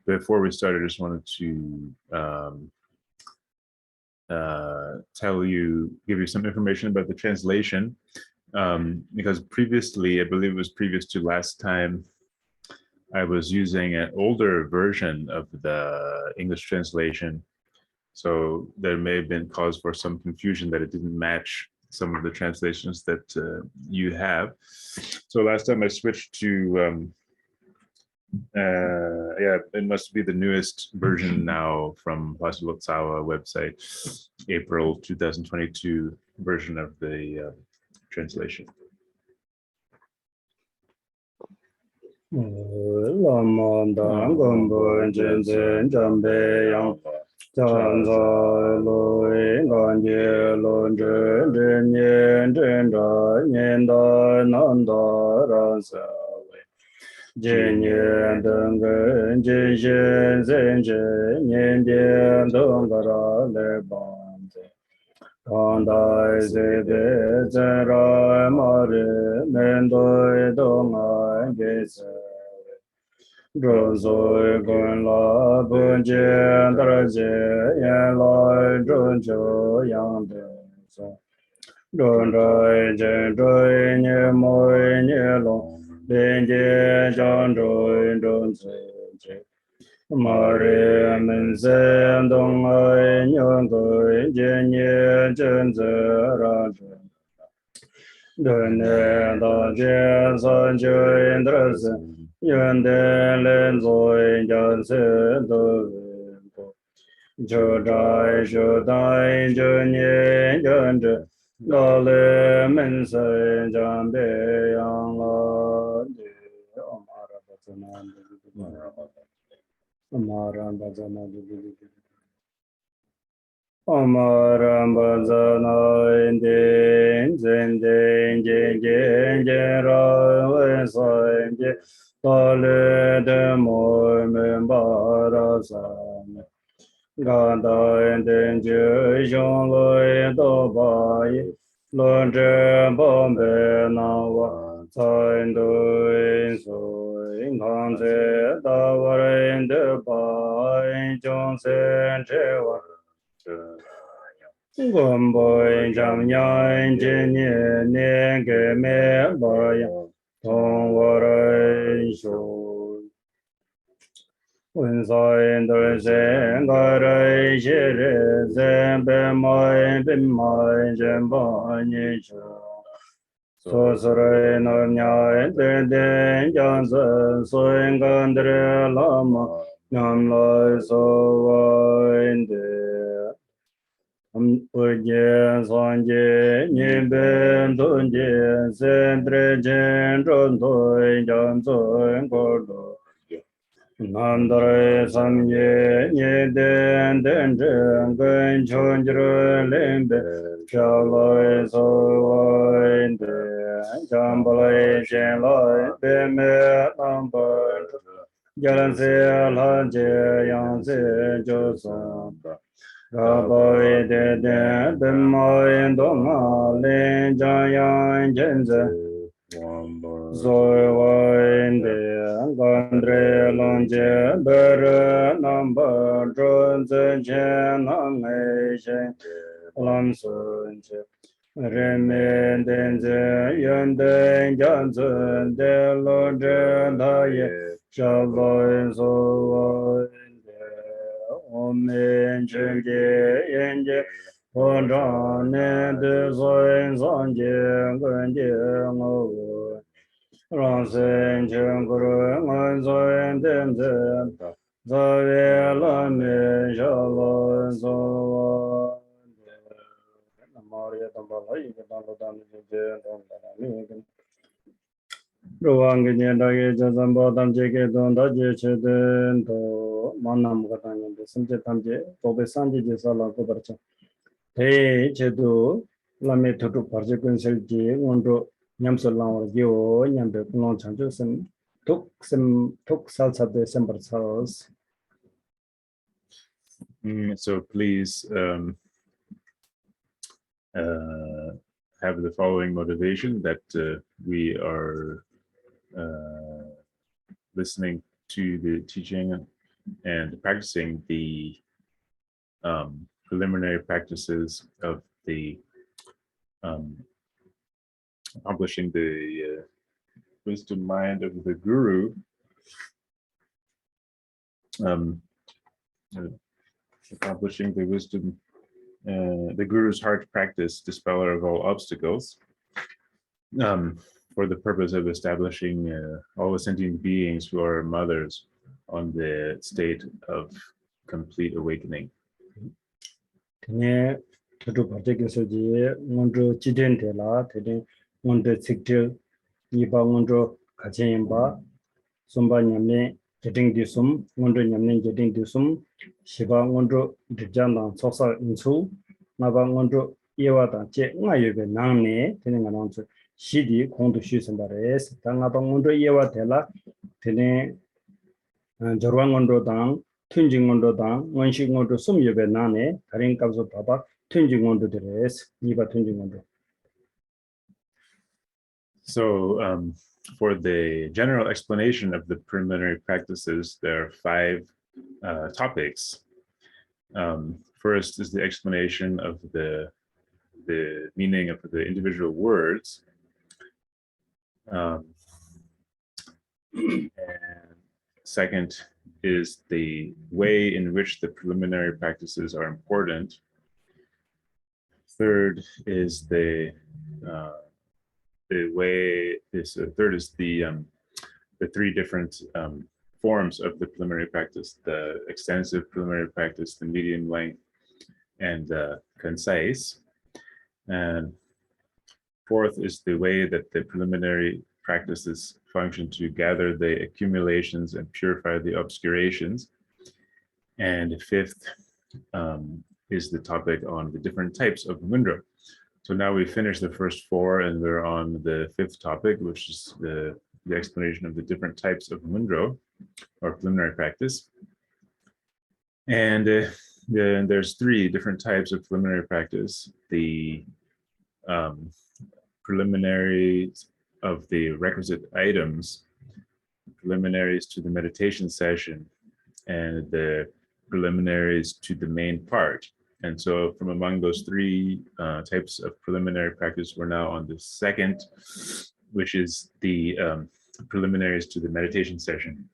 before we started, I just wanted to give you some information about the translation, because previously, I believe it was previous to last time, I was using an older version of the English translation. So there may have been cause for some confusion that it didn't match some of the translations that you have. So last time I switched to, yeah, it must be the newest version now from Pasulotsawa website, April 2022 version of the translation. Tukdrup Barché Künsel Ngöndro Nyamsul Langwar Gyo Nyambe Kulon Chanchu Tuk Salsa de Sembar Saus. So please have the following motivation that we are listening to the teaching and practicing the preliminary practices of the accomplishing the wisdom mind of the guru, accomplishing the wisdom, the guru's heart practice, dispeller of all obstacles, for the purpose of establishing all the sentient beings who are mothers on the state of complete awakening. Tukdrup Barché Künsel Ngöndro Chiden Tela, Ngöndro Tsiktil, Nipa Ngöndro Kachayimba, Sumba Nyamne Jeting Disum, Ngöndro Nyamne Jeting Disum, Shiba Ngöndro Dijandang Tsoksa Insu, Naba Ngöndro Yewata Che Ngayube Nangne, Tenenganansu, Shidi Kondu Shusambares, Tangaba Ngöndro Yewatela, Tene Jorwa Ngöndro Dang, Tunjing Ngöndro Dang, Ngönshi Ngöndro Sumyube Nane, Tarin Kabso Baba, Tunjing Ngöndro Deres, Niba Tunjing Ngöndro. So for the general explanation of the preliminary practices, there are 5 topics. First is the explanation of the meaning of the individual words. And second is the way in which the preliminary practices are important. Third is the way is third is the 3 different forms of the preliminary practice: the extensive preliminary practice, the medium length, and concise. And fourth is the way that the preliminary practices function to gather the accumulations and purify the obscurations. And fifth is the topic on the different types of Ngöndro. So now we finished the first 4 and we're on the 5th topic, which is the explanation of the different types of Ngöndro, or preliminary practice. And then there's 3 different types of preliminary practice: the preliminaries of the requisite items, preliminaries to the meditation session, and the preliminaries to the main part. And so from among those 3 types of preliminary practice, we're now on the 2nd, which is the preliminaries to the meditation session.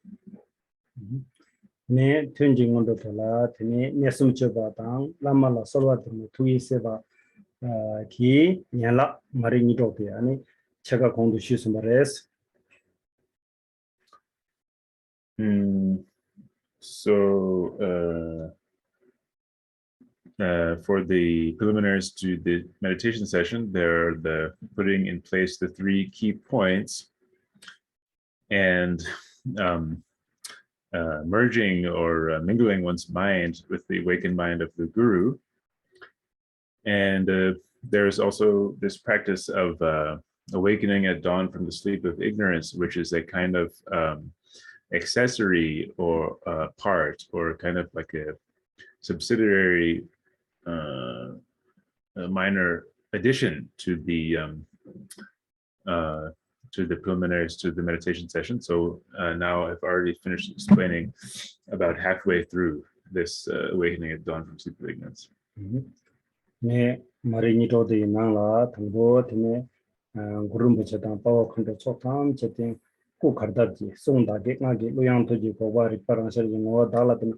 Ne Tunjing Ngöndro Tela, Tene Nesum Cheba Dang, Lamala Solvatama Tui Seba, Ki Nyala Marini Dopiani, Chega Kondu Shusambares. So for the preliminaries to the meditation session, they're the putting in place the 3 key points and merging or mingling one's mind with the awakened mind of the guru. And there's also this practice of awakening at dawn from the sleep of ignorance, which is a kind of accessory or part, or kind of like a subsidiary a minor addition to the preliminaries to the meditation session. So now I've already finished explaining about halfway through this awakening at dawn from sleep of ignorance. Ne Marini Dodi Nala, Tango, Tene, Gurumbuchetan, Power Control Chotam, Chetting, Kukardaji, Sunda, Nagi, Luyan Toji, Kovari, Paransel, Dalatin,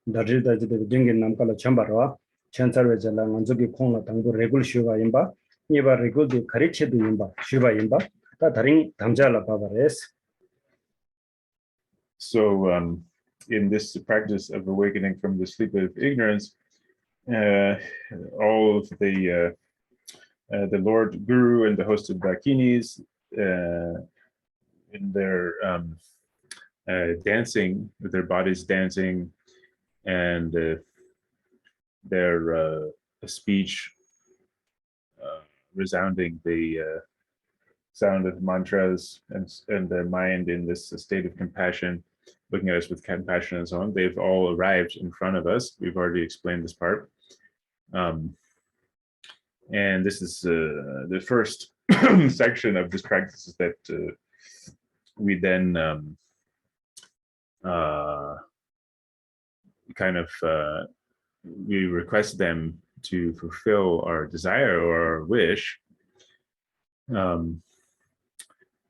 Dajida, the Dingin Namkala Chambara, Chancellor Nanzuki Kona, Tango, Regul Shuva Imba, Niba Regul, the Kariche Imba, Shuva Imba, Tataring Tamjala Pavares. So in this practice of awakening from the sleep of ignorance, all of the Lord Guru and the hosted Dakinis in their dancing, with their bodies dancing, and their speech resounding the sound of mantras, and their mind in this state of compassion, looking at us with compassion and so on. They've all arrived in front of us. We've already explained this part. And this is the first section of this practice, is that we then kind of we request them to fulfill our desire or our wish. And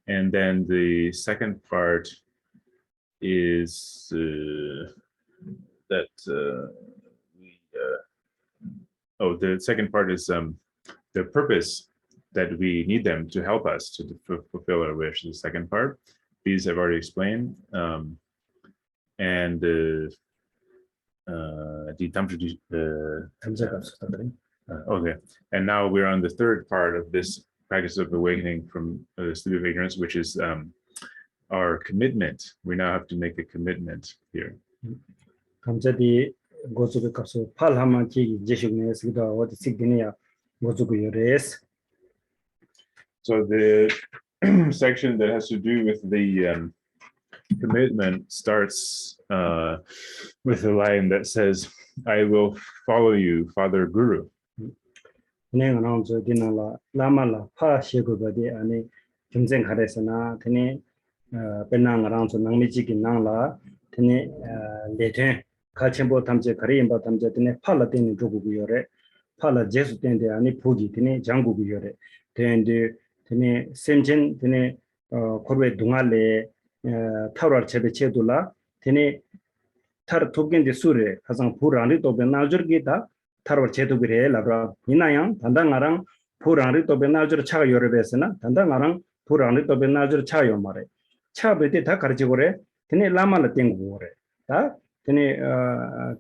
then the second part is the second part is the purpose that we need them to help us to fulfill our wish. The second part, these I've already explained. And okay, and now we're on the third part of this practice of awakening from the state of ignorance, which is our commitment. We now have to make a commitment here. 감자디 고zu가 가서 팔하만 지기 제식내스기도 어디 식기냐 고zu고 요레스. So the section that has to do with the commitment starts with a line that says, "I will follow you, Father Guru." 내가 나온저 디나라 라마라 파시고바디 아니 김생 가레스나 테니 베낭랑저 낭미지기 낭라 테니 레테 가침보 탐제 가리임바 탐제 테니 팔라 테니 조구고요레 팔라 제수 텐데 아니 포기 테니 장구고요레 텐데 테니 셈진 테니 코르베 동알레 타르 제베 체둘라 테니 타르 톱겐데 수레 가상 부라니 또베 나저기다 타르 제도비레 라브라 이나양 단당아랑 부라니 또베 나저 차가 요르베스나 단당아랑 부라니 또베 나저 차요 말에 차베데 다 가르치고레 테니 라마라 땡고레 다 테니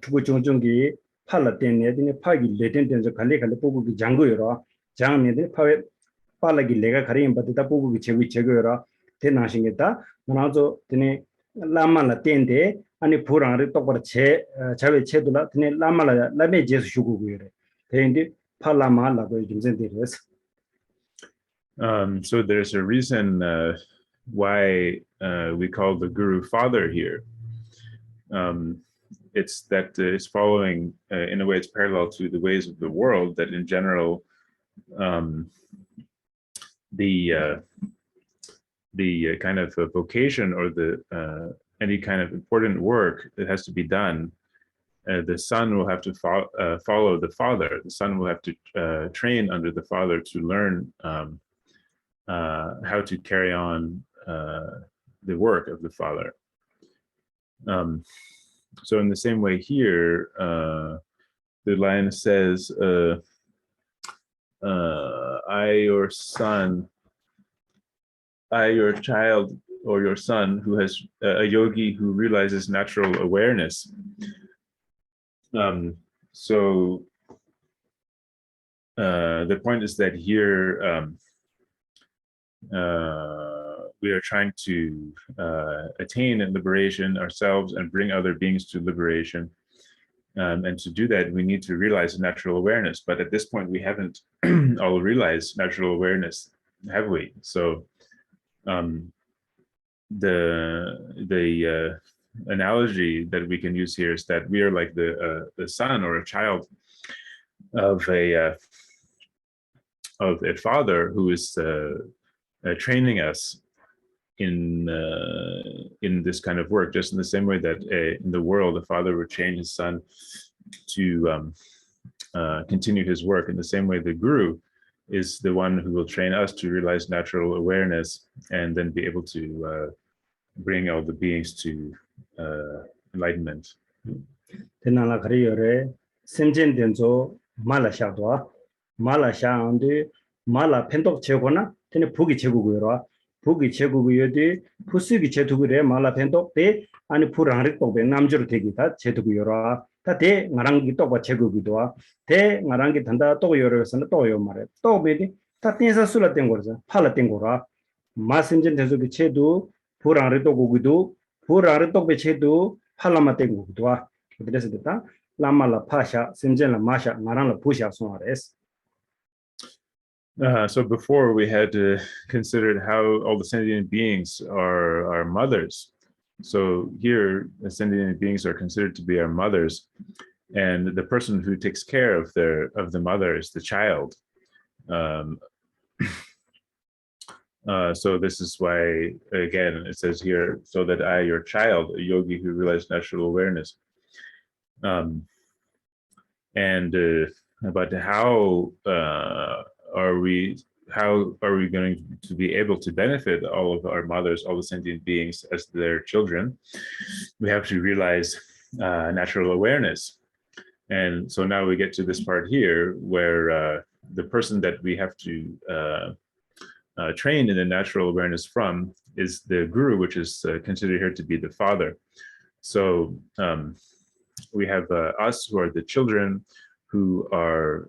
투고 종종기 팔라 땡네 테니 파기 레텐텐저 갈레 보고기 장고요라 장네데 파웨 팔라기 레가 가리임 바다 보고기 제고요라 테나싱게다 나저 테니 라마라 땡데 아니 부랑을 똑바로 자외 체도라 드네 라마라 라메 제수 슈고고요래 대인데 팔라마라고 좀 senderes. So there's a reason why we call the Guru Father here. It's that it's following, in a way, it's parallel to the ways of the world. That in general, the kind of vocation or the any kind of important work that has to be done, the son will have to follow the father. The son will have to train under the father to learn how to carry on the work of the father. So in the same way here, the line says, I, your son, I, your child, or your son who has a yogi who realizes natural awareness. So the point is that here we are trying to attain liberation ourselves and bring other beings to liberation. And to do that, we need to realize natural awareness. But at this point, we haven't all realized natural awareness, have we? So the analogy that we can use here is that we are like the son or a child of a father who is training us in this kind of work, just in the same way that in the world a father would train his son to continue his work. In the same way, the guru is the one who will train us to realize natural awareness and then be able to bring all the beings to enlightenment. Tenala Kariore, Semjen Denzo, Mala Shadwa, Mala Shandi, Mala Pentok Chegona, Tene Pugi Chegura, Pugi Cheguyodi, Pusugi Chetugure, Mala Pentok, Te, and Puranrito, Namjur Tegita, Chetugura, Tate, Narangi Toba Chegudua, Te, Narangi Tanda, Toyoros and Toyo Mare, Tobedi, Tatinsa Sula Tengora, Palatengora, Massenjen Tezuki Chedu, Puranrito Gudu, Puranrito Bechedu, Palamategudua, Dresita, Lamala Pasha, Semjen La Masha, Narana Pusha Sonares. So before we had considered how all the sentient beings are our mothers. So here, the sentient beings are considered to be our mothers, and the person who takes care of the mother is the child. So this is why, again, it says here, so that I, your child, a yogi who realized natural awareness. And but how are we going to be able to benefit all of our mothers, all the sentient beings as their children? We have to realize natural awareness. And so now we get to this part here where the person that we have to train in the natural awareness from is the guru, which is considered here to be the father. So we have us who are the children who are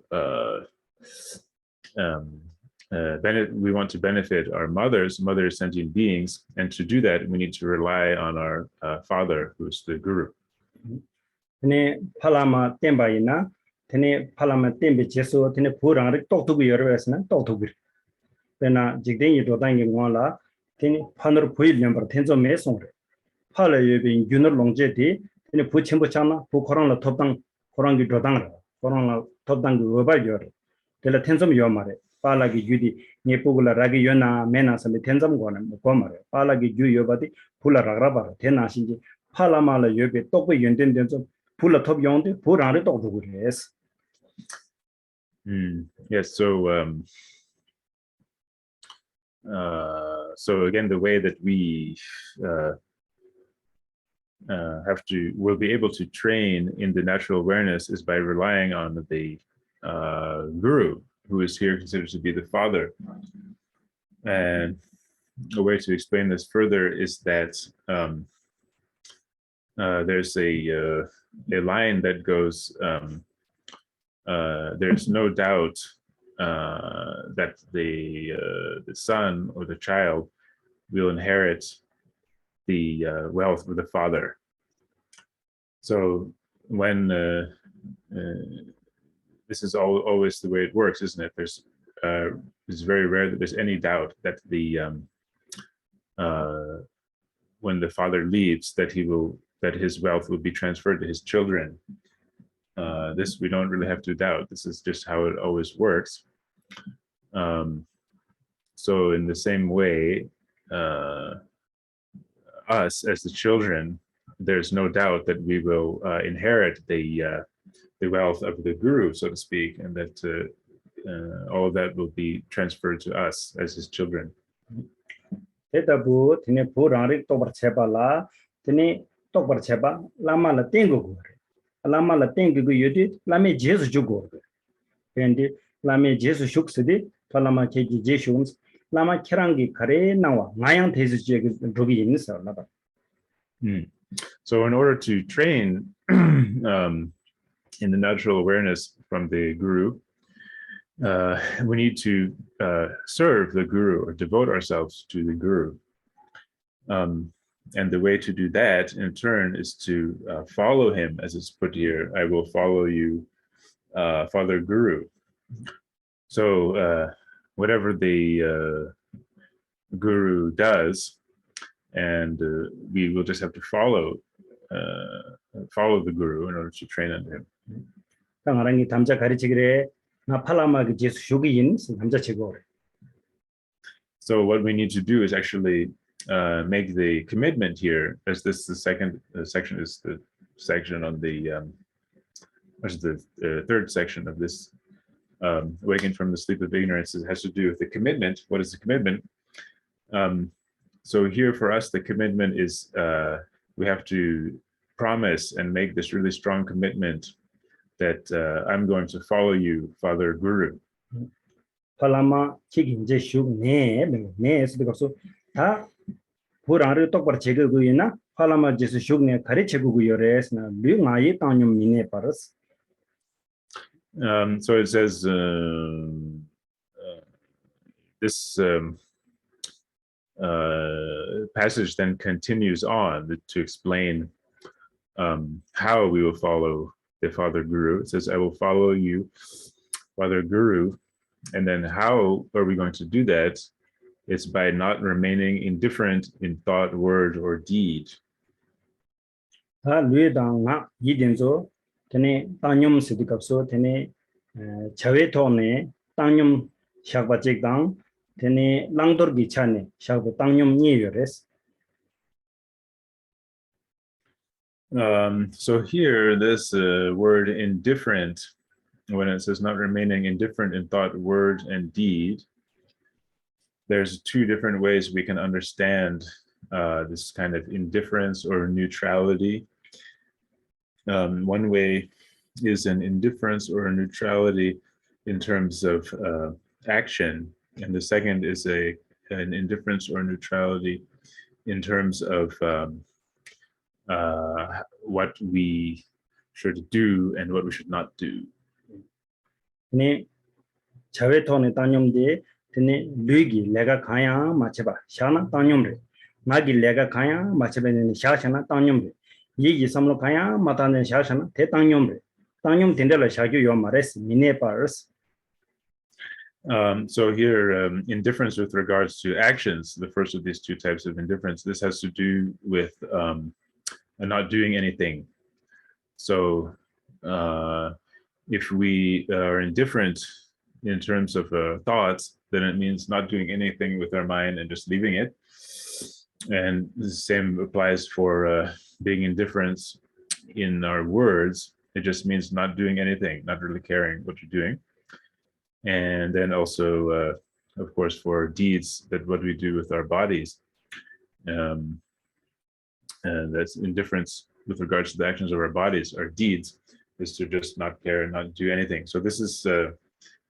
we want to benefit our mothers sentient beings, and to do that we need to rely on our father, who is the guru. Tene palama tembaina, tene palama tembe jeso, tene purang toktugu yorwesna, toktugu. Tena jigden yidodangi ngwala, tene panur puil number tenzo mesongre. Pala yobi yunur longje di, tene pu chimbo chana, pu korang la topdang, korangi dodang, korang la topdang woba yor. Tela tenzom yomare, pala gi yudi, nyepugula ragi yona, mena sami tenzom gwana, mkomare. Pala gi yu yobati, pula ragrabara, tena shinji, pala mala yobi, tokwe yundin tenzom, pula top yonde, purang toktugu res. Yes, so again, the way that we will be able to train in the natural awareness is by relying on the guru, who is here considered to be the father. And a way to explain this further is that there's a line that goes, there's no doubt that the son or the child will inherit the wealth of the father. So when this is always the way it works, isn't it? It's very rare that there's any doubt that when the father leaves, that his wealth will be transferred to his children. This we don't really have to doubt. This is just how it always works. So in the same way, us as the children, there's no doubt that we will inherit the wealth of the guru, so to speak, and that all of that will be transferred to us as his children. Tetabu tene purang tobar cheba la, tene tobar cheba lama la tengu. Lama la tengu yudi lame jesu jugo. Pendi lame jesu shuksidi palama keji jeshuns lama kirangi kare nawa ngayang tesu je drugi insa laba. So in order to train in the natural awareness from the guru, we need to serve the guru or devote ourselves to the guru. And the way to do that, in turn, is to follow him, as it's put here. I will follow you, Father Guru. So whatever the guru does, and we will just have to follow the guru in order to train under him. Tangarangi tamja karichigre na palama ge jesu shugiin tamja chigore. So what we need to do is actually make the commitment here, as this the second section is the section on the third section of this awakening from the sleep of ignorance. It has to do with the commitment. What is the commitment? So here for us, the commitment is we have to promise and make this really strong commitment that I'm going to follow you, Father Guru. Palama chiginje shug ne so ta purang tokbar chege guina palama jesu shug ne kare chegu guyores na lu ngai tanyum mine paras. So it says this passage then continues on to explain how we will follow the Father Guru. It says, I will follow you, Father Guru. And then how are we going to do that? It's by not remaining indifferent in thought, word, or deed. Tene tanyum sidikapso tene chawe tone tanyum shakba chekdang tene langdor gichane shakba tanyum nye yores. So here, this word indifferent, when it says not remaining indifferent in thought, word, and deed, there's two different ways we can understand this kind of indifference or neutrality. One way is an indifference or a neutrality in terms of action, and the second is an indifference or neutrality in terms of what we should do and what we should not do. 네 자외 토네 땅념데 드네 루기 내가 가야 마쳐봐 샤나 땅념레 나기 내가 가야 마쳐베는 샤샤나 땅념레 이기 삼로 가야 마타네 샤샤나 대 땅념레 땅념 된데라 샤교 요 마레스 미네파르스. So here, indifference with regards to actions, the first of these two types of indifference, this has to do with not doing anything. So if we are indifferent in terms of thoughts, then it means not doing anything with our mind and just leaving it. And the same applies for being indifferent in our words. It just means not doing anything, not really caring what you're doing. And then also, of course, for deeds, that what we do with our bodies. And that's indifference with regards to the actions of our bodies. Our deeds is to just not care and not do anything. So this is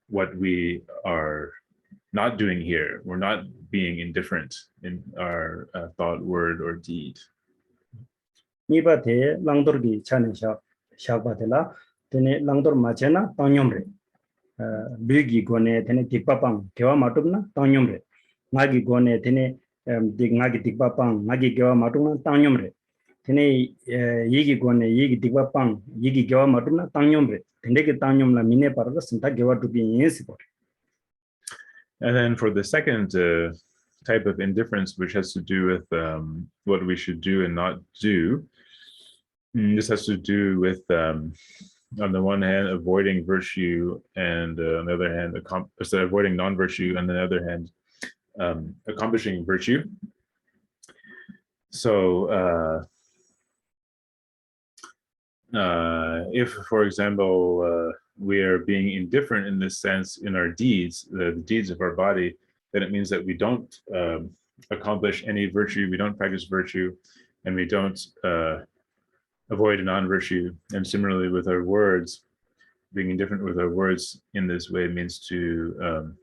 what we are not doing here. We're not being indifferent in our thought, word, or deed. 니바테 랑도르기 차네샤 샤바텔라 드네 랑도르 마체나 땅념레 르기 고네 드네 딕바빵 개와 마tum나 땅념레 나기 고네 드네 나기 딕바빵 나기 개와 마tum나 땅념레 드네 예기 고네 예기 딕바빵 예기 개와 마tum나 땅념레 드네게 땅념라 미네 파르가 신타 개와 두비 예스고. And then for the second type of indifference, which has to do with what we should do and not do, this has to do with, on the one hand, avoiding virtue, and on the other hand, avoiding non-virtue, and on the other hand, accomplishing virtue. So if, for example, we are being indifferent in this sense in our deeds, the deeds of our body, then it means that we don't accomplish any virtue, we don't practice virtue, and we don't avoid a non-virtue. And similarly with our words, being indifferent with our words in this way means to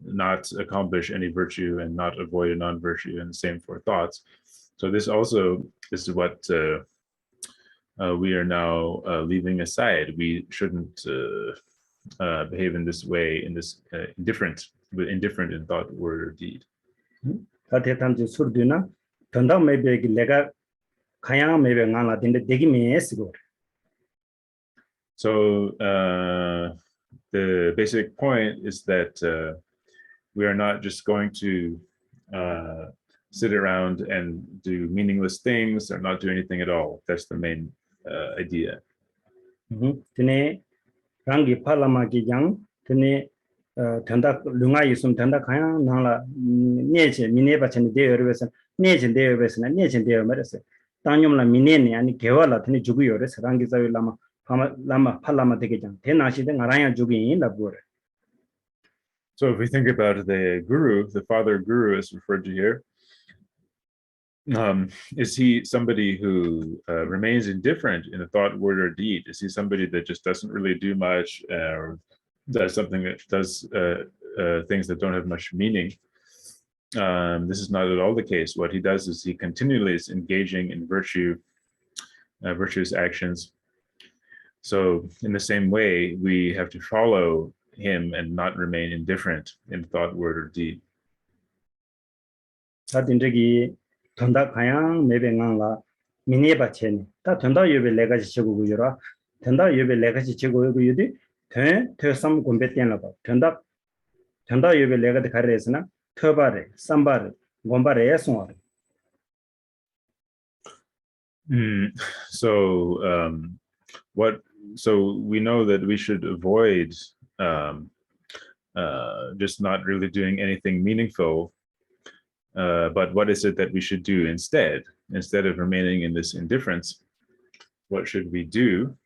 not accomplish any virtue and not avoid a non-virtue, and the same for thoughts. So this also is what we are now leaving aside. We shouldn't behave in this way, in this indifferent in thought, word, or deed. So the basic point is that we are not just going to sit around and do meaningless things or not do anything at all. That's the main idea. rangi palama ki yang tene tanda lunga yusum tanda kaya nangla neche mine bachani deyo rebesa neche deyo rebesa neche deyo merese tanyom la mine ne ani gewa la tene jugu yores rangi zawi lama palama deke jang tena shi de ngaraya jugi yin la bure. So if we think about the guru, the father guru is referred to here, is he somebody who remains indifferent in a thought, word, or deed? Is he somebody that just doesn't really do much, or does something that does things that don't have much meaning? This is not at all the case. What he does is he continually is engaging in virtuous actions. So in the same way, we have to follow him and not remain indifferent in thought, word, or deed. tonda kayang mebe ngangla mineba cheni ta tonda yobe legaji chigo guyura tonda yobe legaji chigo guyudi te sam gombe tenla ba tonda yobe legade karesna tobare sambare gombare yaswa. So we know that we should avoid just not really doing anything meaningful. But what is it that we should do instead? instead of remaining in this indifference, what should we do?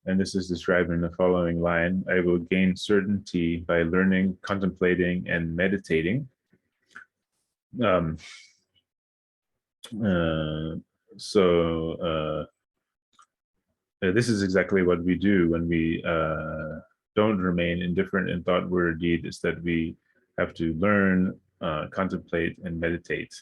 And this is described in the following line: I will gain certainty by learning, contemplating, and meditating. This is exactly what we do when we don't remain indifferent in thought, word, or deed, is that we have to learn, contemplate, and meditate.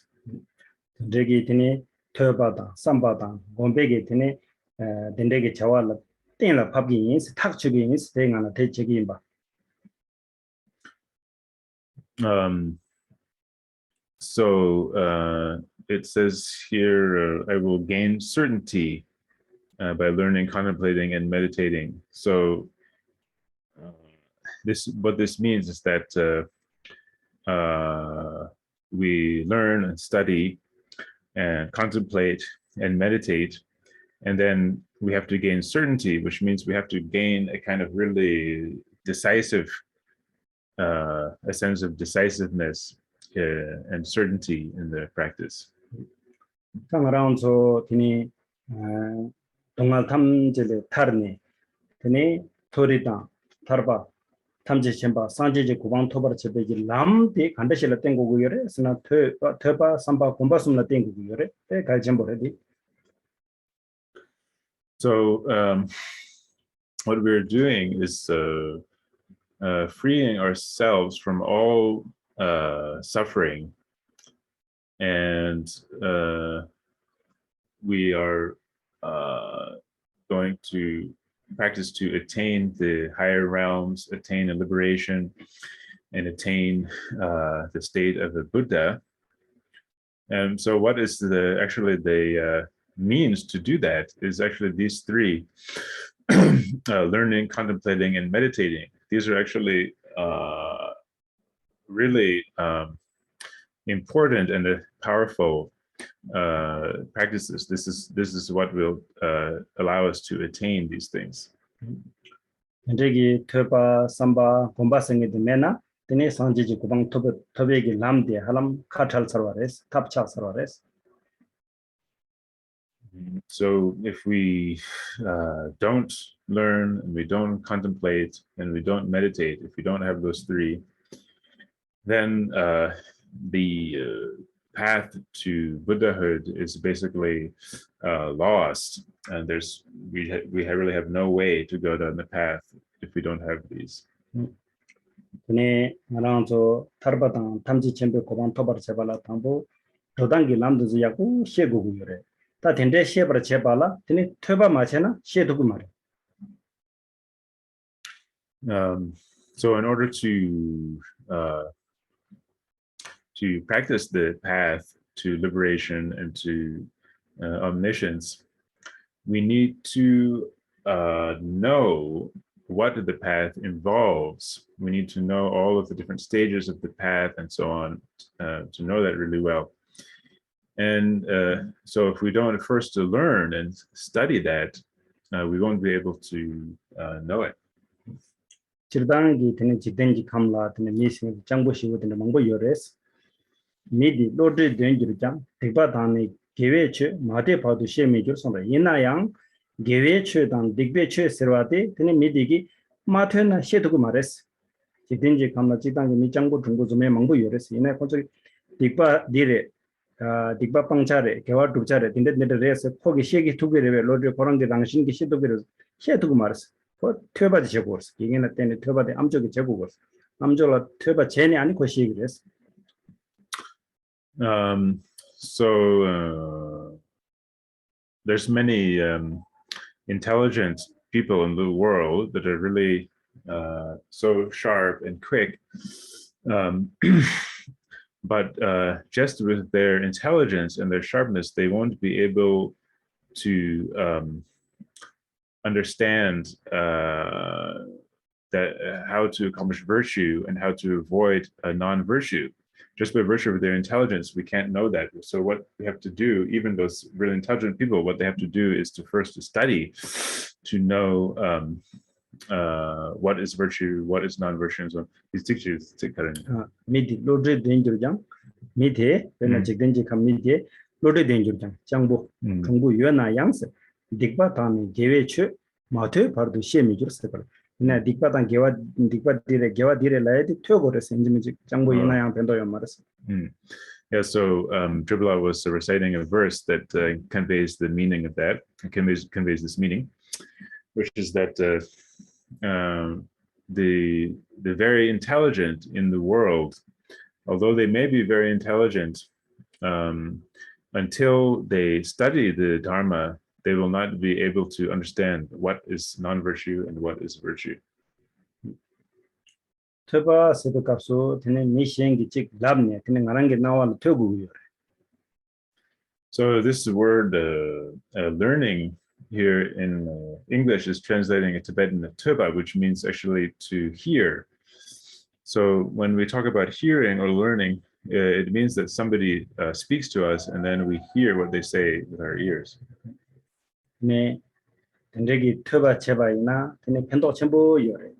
It says here, I will gain certainty by learning, contemplating, and meditating. So what this means is that we learn and study and contemplate and meditate, and then we have to gain certainty, which means we have to gain a kind of really decisive, a sense of decisiveness and certainty in the practice. 동al 탐제를 타르니 드니 토리다 타르바 탐제 쳔바 산제제 고방 토바르 제베지 람데 간다실라 땡고고요레 스나 테바 삼바 곰바숨나 땡고고요레 에 갈쳔보레디. So what we're doing is freeing ourselves from all suffering, and we are going to practice to attain the higher realms, attain a liberation, and attain the state of a Buddha. And so what is the means to do that is actually these three: learning, contemplating, and meditating. These are actually really important and powerful practices. This is what will allow us to attain these things. 저기 테바 삼바 곰바생이 되면나 드니 산지지 고방 토베기 람데 할람 카탈 서와레스 탑차 서와레스. So if we don't learn, and we don't contemplate, and we don't meditate, if we don't have those three, then the path to Buddhahood is basically lost, and we really have no way to go down the path if we don't have these. 드니 나랑저 타르바당 탐지 쳔베 고방 토바르 제발라 당보 도단기 람드즈 야고 셰고고요레. 다 덴데 셰바르 제발라 드니 퇴바 마체나 셰도고 말해. So in order to practice the path to liberation and to omniscience, we need to know what the path involves. We need to know all of the different stages of the path and so on, to know that really well. And so if we don't first learn and study that, we won't be able to know it. 지르당기 드니 지den지 감라 드니 미싱 장보시고 드니 망보 요레스. 미디 로드 덴지르장 대바단의 계획체 마대 봐도 시험이줄 선다. 이나양 계획체단 딕베체 세르와데 드니 미디기 마테나 셰도고 말레스. 지den지 감라 지당기 미장고 중고 좀에 망보 요레스. 이나 콘저 딕바 디레 딕바 빵차레 개와 두차레 딘데 레스 포기 셰기 투게레 로드 코랑게 당신기 셰도게르 셰도고 말레스. 퇴바디 제고스. 이게나 때문에 퇴바디 암쪽이 제고스. 암쪽라 퇴바 제니 아니고 시기레스. So there's many intelligent people in the world that are really so sharp and quick, but just with their intelligence and their sharpness, they won't be able to understand that how to accomplish virtue and how to avoid a non-virtue. Just by virtue of their intelligence, we can't know that. So what we have to do, even those really intelligent people, what they have to do is to first study to know what is virtue, what is non-virtue, and so on. These teachers take that in. 미디 로드 덴지르장 미디 베나 직den지 감 미디 로데 덴주장 장보 정부 유연나 양세 딕바 다음에 계획추 마트 바르도 시에미 줄었을 거라 나 딕바단 개와 딕바디레 개와디레 라이디 튀어버렸어 인지미지 장보 유연나 양 변도요 말았어. Yeah, so Drupla was reciting a verse that conveys the meaning of that, conveys this meaning, which is that the very intelligent in the world, although they may be very intelligent, until they study the Dharma, they will not be able to understand what is non-virtue and what is virtue. tö바 세도값소 되는 미시행기 직 랍네 되는 가는 게 나와는 tö구요. So this word learning here in English is translating a Tibetan töba, which means actually to hear. So when we talk about hearing or learning, it means that somebody speaks to us and then we hear what they say with our ears. 네. 된저기 tö바 제바이나 되는 편도 전부요.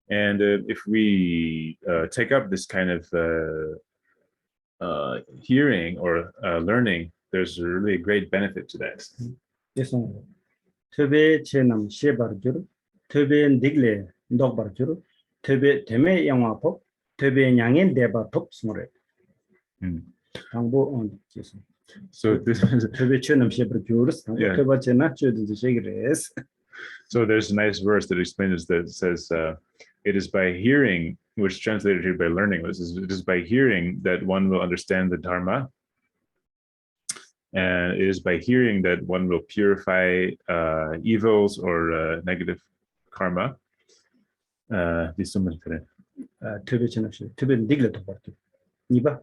And if we take up this kind of hearing or learning, there's really a great benefit to that. 그래서 tö베 제남 시바르주르 tö베 닉레 녹바르주르 tö베 데메 영화법 tö베 양엔 데바법 스모레. 방보 그래서 So this is tö베 제남 시바르주르 tö바 제나 쮸든지 쉐그레스. So there's a nice verse that explains that says, it is by hearing, which is translated here by learning, it is by hearing that one will understand the Dharma. And it is by hearing that one will purify evils or negative karma. tö베 제남 시 tö베 닉레 도바르주. 이봐.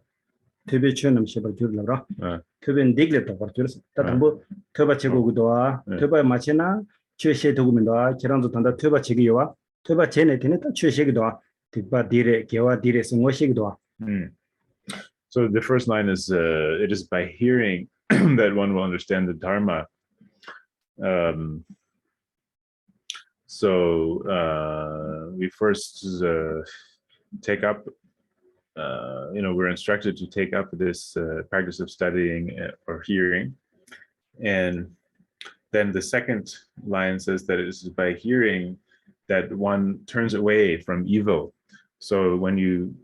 tö베 제남 시바르주르라. tö베 닉레 도바르주르. 다음부 tö바 제고구도와 tö바 마치나 최세 도구면도와 계란도 단다 tö바 제기요와 tö바 제네 되는 또 최세기도와 딕바 디레 개와 디레 승워시기도와. So the first line is it is by hearing that one will understand the Dharma. So we first take up, we're instructed to take up this practice of studying or hearing. And then the second line says that it is by hearing that one turns away from evil. So when you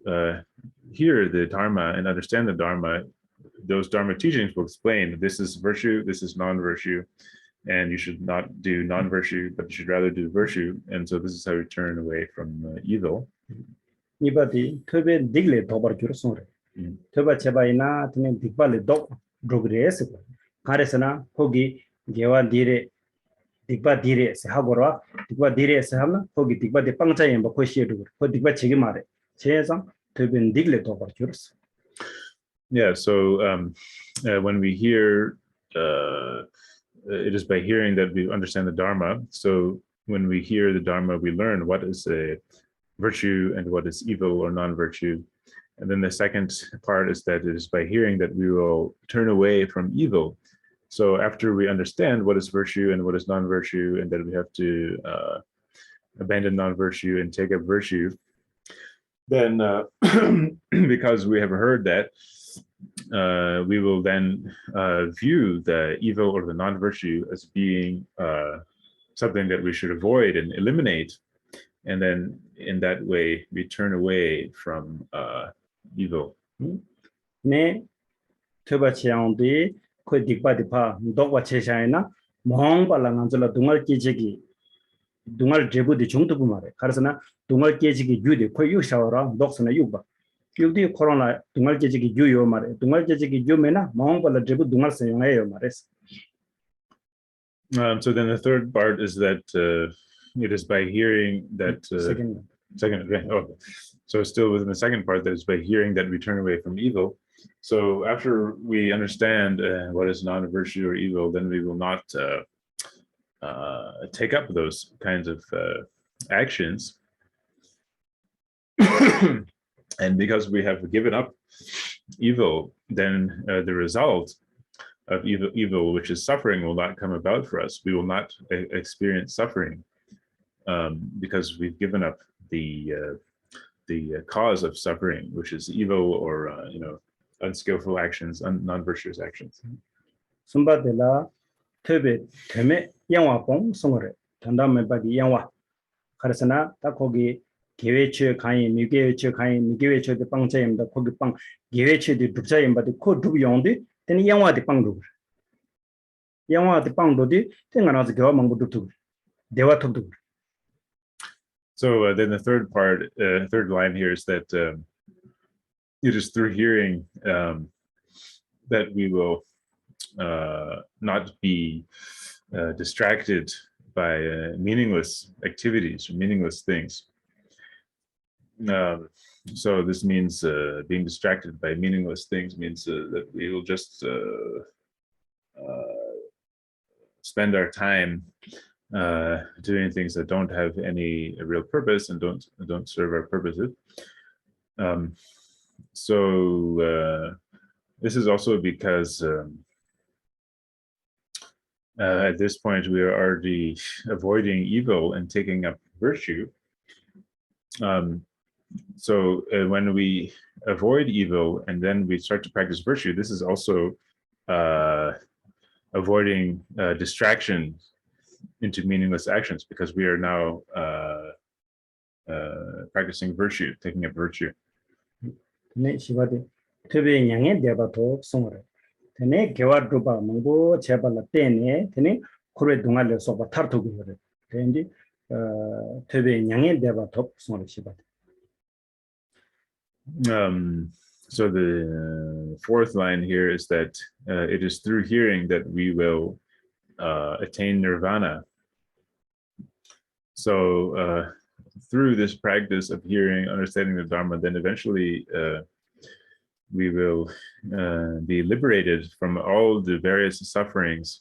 hear the Dharma and understand the Dharma, those Dharma teachings will explain this is virtue, this is non-virtue, and you should not do non-virtue, but you should rather do virtue. And so this is how we turn away from evil. 이바디 tö베 닉레 도바르주르 소레. tö바 제바이나 되는 딕발레 도 드로그레스. 가레스나 거기 개와 디레 딕바 디레스 하고라 딕바 디레스 하면 거기 딕바 데 빵자에 뭐 코시에도 그 딕바 제기 말에 제상 tö베 닉레 도바르주르. Yeah, so when we hear, it is by hearing that we understand the Dharma. So when we hear the Dharma, we learn what is a virtue and what is evil or non-virtue. And then the second part is that it is by hearing that we will turn away from evil. So after we understand what is virtue and what is non-virtue, and that we have to abandon non-virtue and take up virtue, then because we have heard that, we will then view the evil or the non-virtue as being something that we should avoid and eliminate. And then in that way, we turn away from evil. 네, tö바치양디 그 딕바디파 녹과 체샤이나 몽발랑안절라 동알 깨지기 동알 제부디 중도부 말에 가르스나 동알 깨지기 유디 그 유샤워라 녹스나 유바 유디 코로나 동알 깨지기 유요 말에 동알 깨지기 유메나 몽발라 제부 동알 사용해요 말에서. So then the third part is that it is by hearing that second okay. Oh, so still within the second part, that is by hearing that we turn away from evil. So after we understand what is non-virtue or evil, then we will not take up those kinds of actions. And because we have given up evil, then the result of evil, which is suffering, will not come about for us. We will not experience suffering because we've given up the cause of suffering, which is evil or unskillful actions, non-virtuous actions. Sumbatela tebe teme yanwa pong songore tanda mebadi yanwa karsana ta kogi geweche kai migeweche de pangchayimda kogi pang geweche de dubchayimba ko dub yongde teni yanwa de pang dub yanwa de pang dodi tengana z gewa mangbu dub dewa tub dub. So then the third part, third line here is that it is through hearing that we will not be distracted by meaningless activities or meaningless things. So this means being distracted by meaningless things means that we will just spend our time doing things that don't have any real purpose and don't serve our purposes. So this is also because at this point we are already avoiding evil and taking up virtue. So when we avoid evil and then we start to practice virtue, this is also avoiding distraction into meaningless actions, because we are now practicing virtue, taking up virtue. 네 시바데 tebe 양에 대바도 송어래 테네 개와르바 망고 제발라 때네 테네 코레 동알레 소바 타르토고 그래 근데 tebe 양에 대바도 송어래 시바데. So the fourth line here is that it is through hearing that we will attain nirvana. So through this practice of hearing, understanding the Dharma, then eventually we will be liberated from all the various sufferings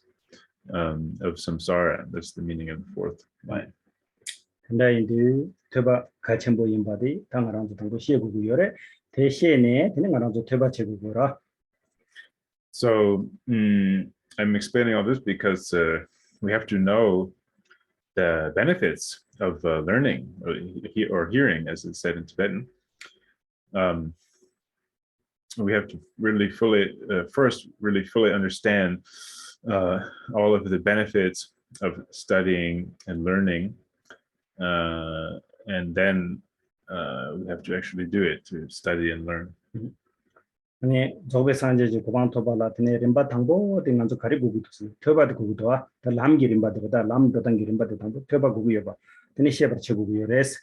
of samsara. That's the meaning of the fourth line. 근데 teba 가천보 임바디 당하랑도 당도 시에고고요래 대시에네 되는 거랑도 teba 제고고라. So I'm explaining all this because we have to know the benefits of learning or hearing, as it's said in Tibetan. We have to really fully understand all of the benefits of studying and learning, and then we have to actually do it, to study and learn. 아니 조베산제 고방토발라 드네 림바 당보 딩난조 가리고구도 tö바드 고구도와 더 람기 림바드보다 람도단 기림바드 당보 tö바 고구여바 드네 시에버 체고구여레스.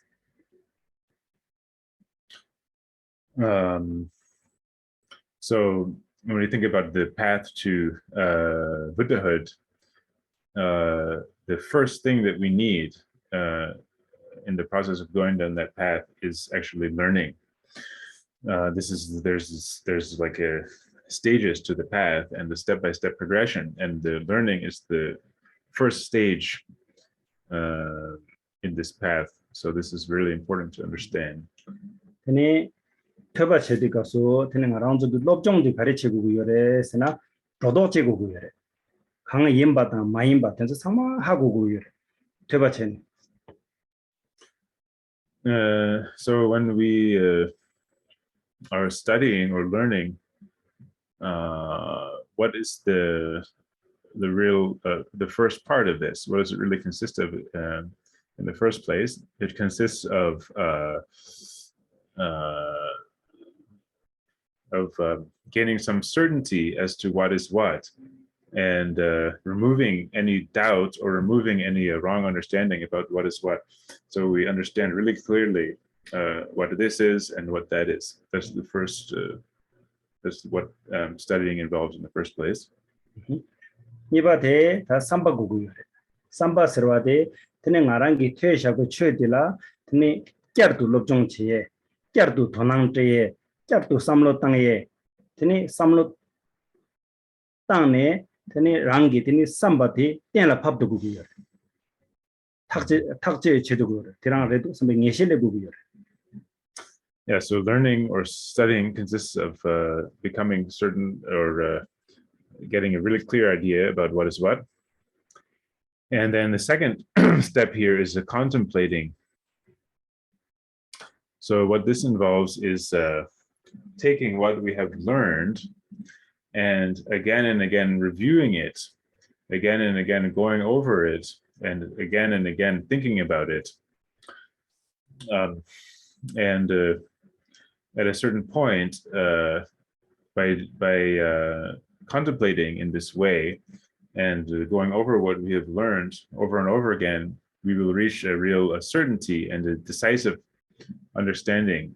So when you think about the path to Buddhahood, the first thing that we need in the process of going down that path is actually learning. There's like a stages to the path and the step-by-step progression, and the learning is the first stage in this path. So this is really important to understand. 드네 tö바 체디가서 드네 아라운즈도 롭종디 가리치고구여레스나 로도체고구여레 강 임바다 마임바 텐서 상마하고구여레 tö바 체네. So when we are studying or learning, what is the real the first part of this? What does it really consist of in the first place? It consists of gaining some certainty as to what is what, and removing any doubt or removing any wrong understanding about what is what. So we understand really clearly what this is and what that is. That's the first. That's what studying involves in the first place. 이바데 다 삼바고구요레 삼바스르와데 드네 나랑기 퇴샤고 최딜라 드네 깨르도 롭종치에 깨르도 도낭제에 깨르도 삼로 땅에 드네 삼로 땅에 드네 랑기 드네 삼바디 땡라 팝도고구요레 탁제 제도고요레 드랑레도 선배 예실레고구요레. Yeah, so learning or studying consists of becoming certain or getting a really clear idea about what is what. And then the second step here is contemplating. So what this involves is taking what we have learned and again reviewing it, again and again going over it, and again thinking about it. And at a certain point, by contemplating in this way and going over what we have learned over and over again, we will reach a real certainty and a decisive understanding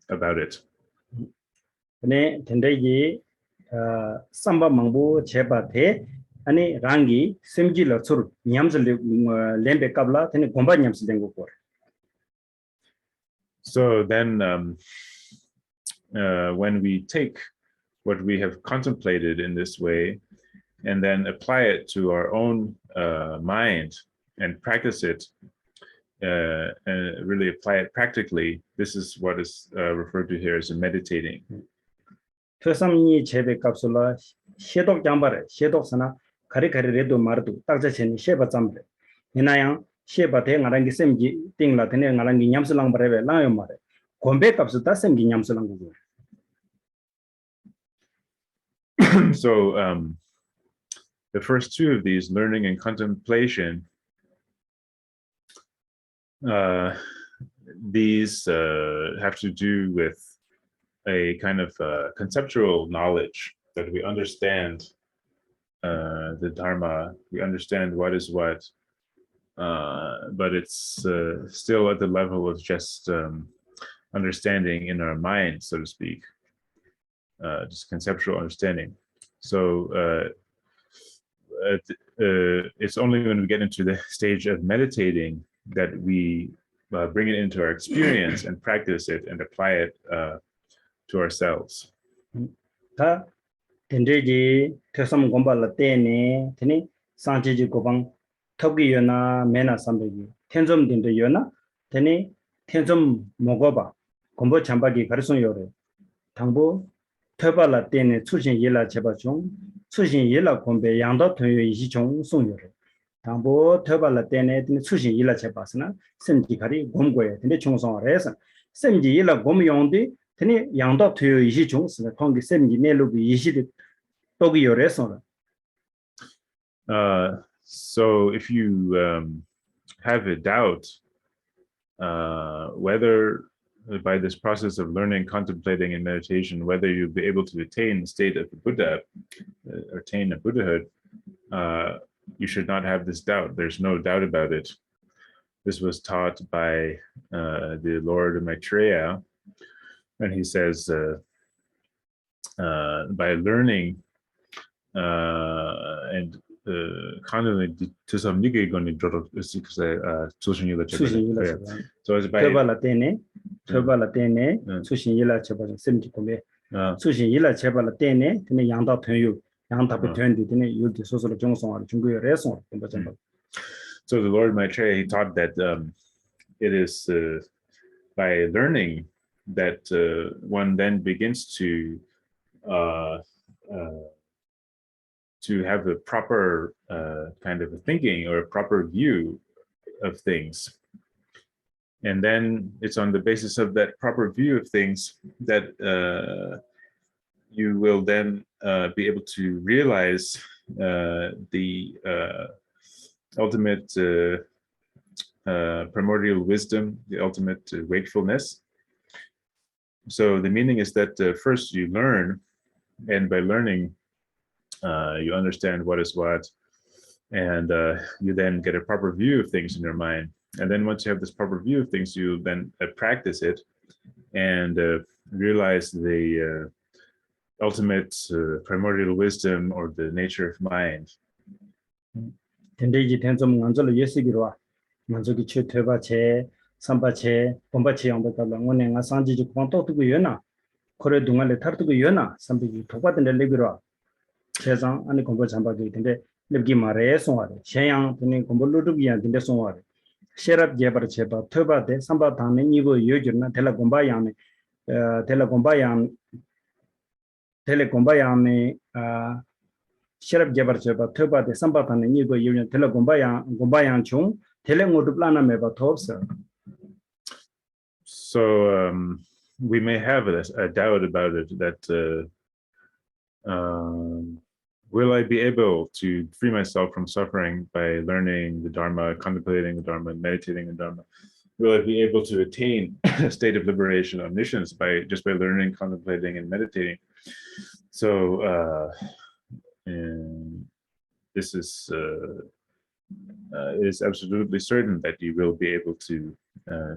about it. 네, 텐데기 삼바 망보 제바테 아니 랑기 셈지라 술 냠슬 렘베 갑라 테네 곰바 냠슬 된거 거래. So then when we take what we have contemplated in this way and then apply it to our own mind and practice it, and really apply it practically, this is what is referred to here as meditating. 퇴삼니 제베 갑슬라 셰독 잠바레 셰독사나 가리가리레도 마르도 딱자체니 셰바 잠베 이나양 셰바테 나랑기 셈지 띵라 테네 나랑기 냠슬랑 바레베 라요 마레 곰베 갑스 따셈기 냠슬랑 고고. So the first two of these, learning and contemplation, these have to do with a kind of conceptual knowledge, that we understand the Dharma, we understand what is what, but it's still at the level of just understanding in our mind, so to speak, just conceptual understanding. So it's only when we get into the stage of meditating that we bring it into our experience and practice it and apply it to ourselves. 다 텐데지 퇴삼 곰발라 때네 테니 상지지 고방 턱이여나 메나 삼백이 텐좀 딘데여나 테니 텐좀 먹어봐 곰보 잠바기 가르송 요래 당보 퇴발라 때네 출신 일라 제바중 출신 일라 곰베 양도 토요 이시종 송요래 당보 퇴발라 때네 출신 일라 제바스나 셈지 가리 곰고에 근데 총성을 셈지 일라 곰용디 테니 양도 토요 이시종 스나 통기 셈지 내로비 이시디 또기 요래서. So if you have a doubt whether by this process of learning, contemplating, and meditation, whether you'll be able to attain the state of the Buddha, or attain a Buddhahood, you should not have this doubt. There's no doubt about it. This was taught by the Lord Maitreya, and he says, by learning and contemplating to some degree, going to so it's by 퇴발라 때네 수신 일라 제바 셈지 고메 수신 일라 제발라 때네 테네 양다 토요 양답에 되는데 테네 유디 소소로 정성을 중고에 레송 좀. So the Lord Maitreya, he taught that it is by learning that one then begins to have a proper kind of a thinking or a proper view of things. And then it's on the basis of that proper view of things that you will then be able to realize the ultimate primordial wisdom, the ultimate wakefulness. So the meaning is that first you learn, and by learning, you understand what is what, and you then get a proper view of things in your mind. And then once you have this proper view of things, you then practice it and realize the ultimate primordial wisdom or the nature of mind. 텐데지 텐좀 간절로 예시기로와 만족이 최퇴바체 삼바체 bombache 양백달라 원행아 상지지 광토트고 연나 코레 동안에 타르트고 연나 삼비기 독받는데 레비로와 세상 안에 공부 잠바게 근데 leb기 말에 송와래 셰양 드니 공부로도기야 근데 송와래 셰랍 제바르 제바 퇴바데 삼바타네 니고 요저나 텔라 공바야네 텔라 공바양 텔레공바야네 셰랍 제바르 제바 퇴바데 삼바타네 니고 요저 텔라 공바양 총 텔레고도 플라나 메바 톱스. So we may have a doubt about it that will I be able to free myself from suffering by learning the Dharma, contemplating the Dharma, meditating the Dharma? Will I be able to attain a state of liberation, omniscience, by learning, contemplating, and meditating? So this is it is absolutely certain that you will be able to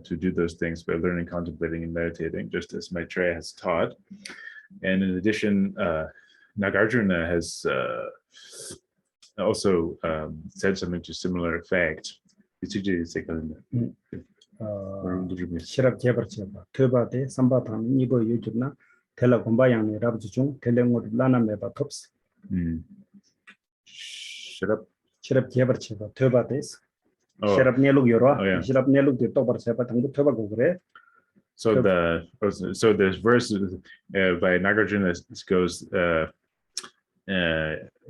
do those things by learning, contemplating, and meditating, just as Maitreya has taught. And in addition, Nagarjuna has also said something to similar effect. 시랍 제버체바 tö바데 삼바탄 이거 유주나 텔라 공바양네 랍주중 텔랭고 라나메바 톱스 시랍 제버체바 tö바데스 시랍 네룩 요라 시랍 네룩 데 토버체바 당도 tö바고 그래. So this verse by Nagarjuna goes,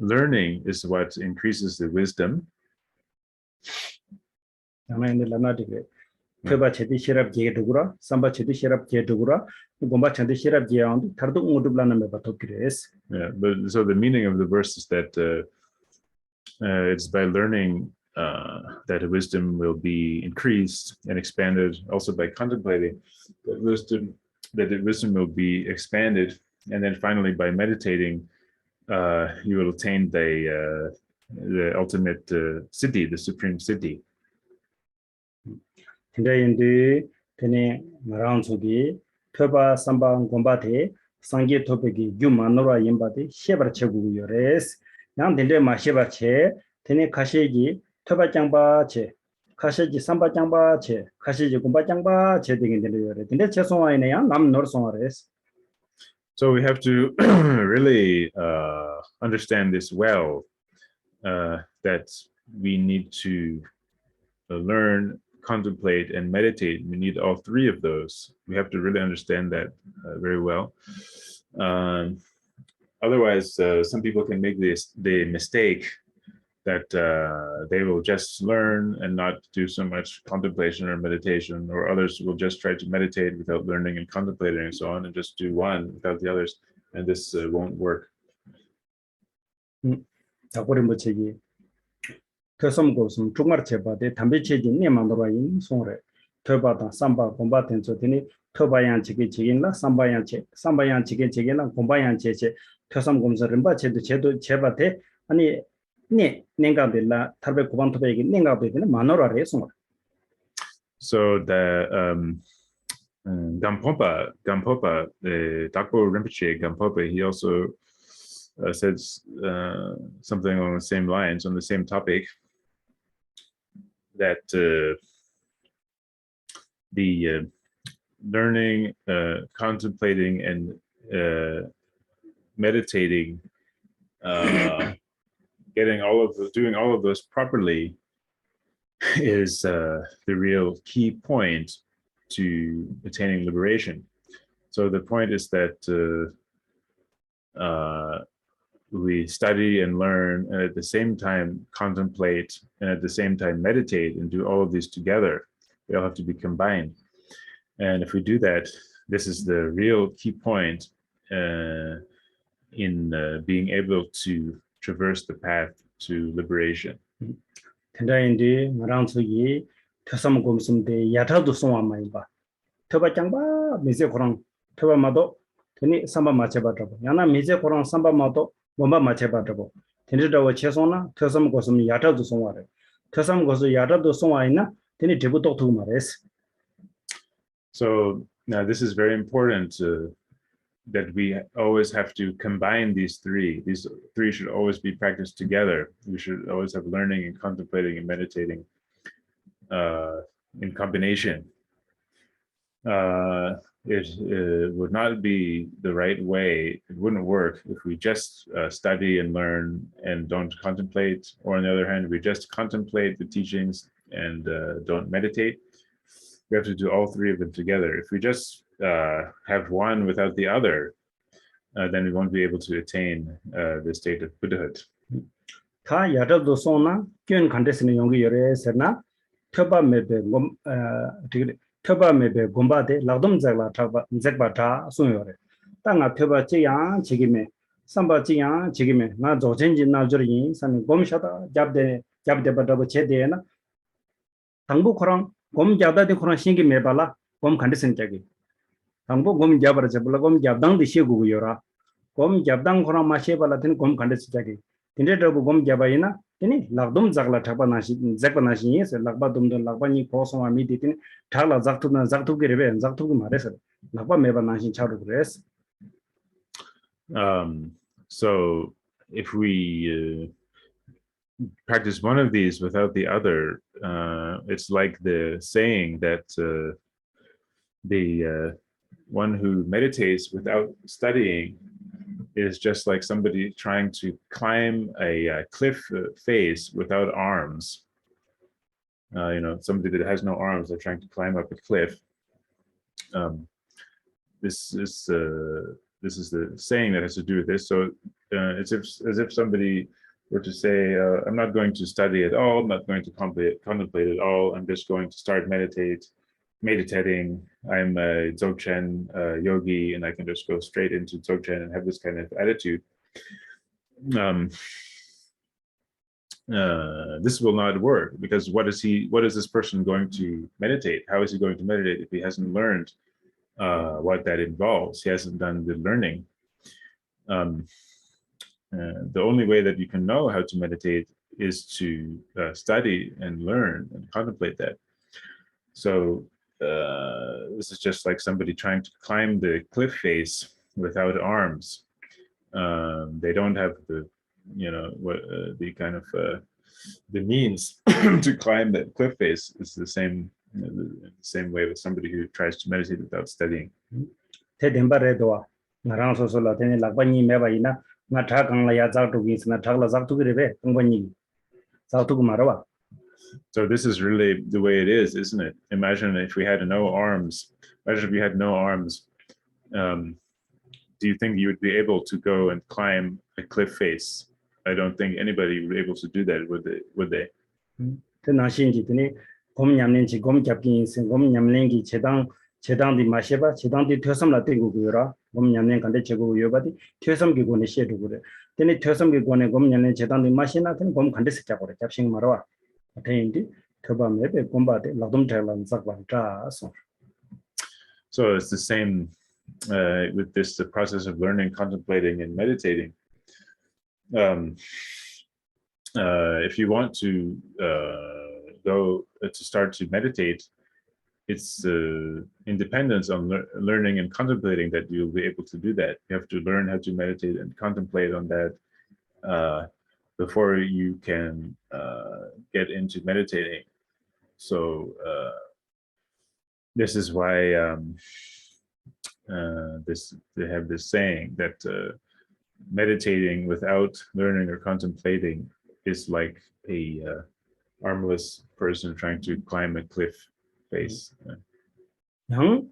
learning is what increases the wisdom. tö바 체디 시랍 제 두구라 삼바 체디 시랍 제 두구라 공바 체디 시랍 제 아운드 타르도 응우드블라나메바 톱기레스. Yeah, but so the meaning of the verse is that it's by learning that wisdom will be increased and expanded, also by contemplating that wisdom will be expanded, and then finally by meditating you will attain the ultimate siddhi, the supreme siddhi. 근데 테네 마라운소기 tö바 삼바 공바테 상게 토백이 유만노라 임바데 셰바르 체구요레스 양 덴데 마셰바체 테네 카셰기 tö바 장바체 카셰지 삼바 장바체 카셰지 공바 장바체 되긴데요. 근데 제송아이네 남 노르송아레스. So we have to really understand this well, that we need to learn, contemplate, and meditate. We need all three of those. We have to really understand that very well. Otherwise, some people can make the mistake that they will just learn and not do so much contemplation or meditation, or others will just try to meditate without learning and contemplating and so on, and just do one without the others, and this won't work. 교섬고섬 중마르체바데 담배체지 네만도라인 송레 tö바다 삼바 공바텐소 되니 tö바양 지게지긴라 삼바양 지게지긴라 공바양 제제 교섬곰서 림바체도 제바데 아니 네 냉가벨라 타베 고반토베기 냉가베는 마노라레 송레. So the Gampopa, Dakpo Rinpoche Gampopa, he also says something along the same lines, on the same topic, that the learning, contemplating, and meditating, doing all of those properly is the real key point to attaining liberation. So the point is that we study and learn, and at the same time contemplate, and at the same time meditate, and do all of these together. They all have to be combined. And if we do that, this is the real key point in being able to traverse the path to liberation. 텐다인데 마랑수기 tö섬곰숨데 야타도 송아마이바 tö바짱바 미제코랑 tö바마도 테니 삼바 마체바다고 야나 미제코랑 삼바마도 몸바 마체바다고 텐르다고 체송나 tö섬곰숨 야타도 송아레 tö섬고스 야타도 송아이나 테니 데부독도 마레스. So now this is very important, that we always have to combine these three. These three should always be practiced together. We should always have learning and contemplating and meditating in combination. It would not be the right way. It wouldn't work if we just study and learn and don't contemplate, or on the other hand, we just contemplate the teachings and don't meditate. We have to do all three of them together. If we just have one without the other, then we won't be able to attain the state of Buddhahood. 다 야다도 소나 견 간데스는 용기 열에서나 tö바 메베 되게 Toba maybe Gumbade, Ladum Zagla Taba, Zagbata, Sunore. Tanga Toba Chiang, Chigime, Samba Chiang, Chigime, not Zojenji Najurin, San Gomshata, Jabde, Jabde Badaba Chedena, Tangu Koran, Gom Jada de Koran Shingi Mebala, Gom Condition Jagi. Tangu Gom Jabra Jabla, Gom Jabdang the Shigu Yora, Gom Jabdang Koran Masheba Latin Gom Condition Jagi. Tinted Gom Jabaina, Tini, Ladum Zagla Tabanashi, Zakanashi, yes, Labadum, Labani, Poson, Amiditin, Tala Zaktuna, Zaktugi, and Zaktugu Mares, Laba Meba Nashin Child Grace. So if we practice one of these without the other, it's like the saying that the one who meditates without studying is just like somebody trying to climb a cliff face without arms. Somebody that has no arms, they're trying to climb up a cliff. This is the saying that has to do with this. So it's as if somebody were to say, I'm not going to study at all, I'm not going to contemplate at all, I'm just going to start meditating. I'm a Dzogchen yogi, and I can just go straight into Dzogchen and have this kind of attitude. This will not work, because what is this person going to meditate? How is he going to meditate if he hasn't learned what that involves? He hasn't done the learning. The only way that you can know how to meditate is to study and learn and contemplate that. So this is just like somebody trying to climb the cliff face without arms. They don't have the kind of the means to climb that cliff face. It's the same way with somebody who tries to meditate without studying. So this is really the way it is, isn't it? Imagine if we had no arms. Imagine if we had no arms. Do you think you would be able to go and climb a cliff face? I don't think anybody would be able to do that, would they? 제당디 마셰바 제당디 퇴섬라 땡고고요라 곰냠낸 간데 제고요바디 퇴섬기 고네 셰두고레 테니 퇴섬기 고네 곰냠낸 제당디 마시나 테니 곰 간데 스자고레 잡싱 마로와 아테인디 터바메베 곰바데 라돔 텔란 zakbantra. So it's the same with this the process of learning, contemplating, and meditating. If you want to go to start to meditate, it's independence on learning and contemplating that you'll be able to do that. You have to learn how to meditate and contemplate on that before you can get into meditating. So this is why they have this saying that meditating without learning or contemplating is like a armless person trying to climb a cliff face. 양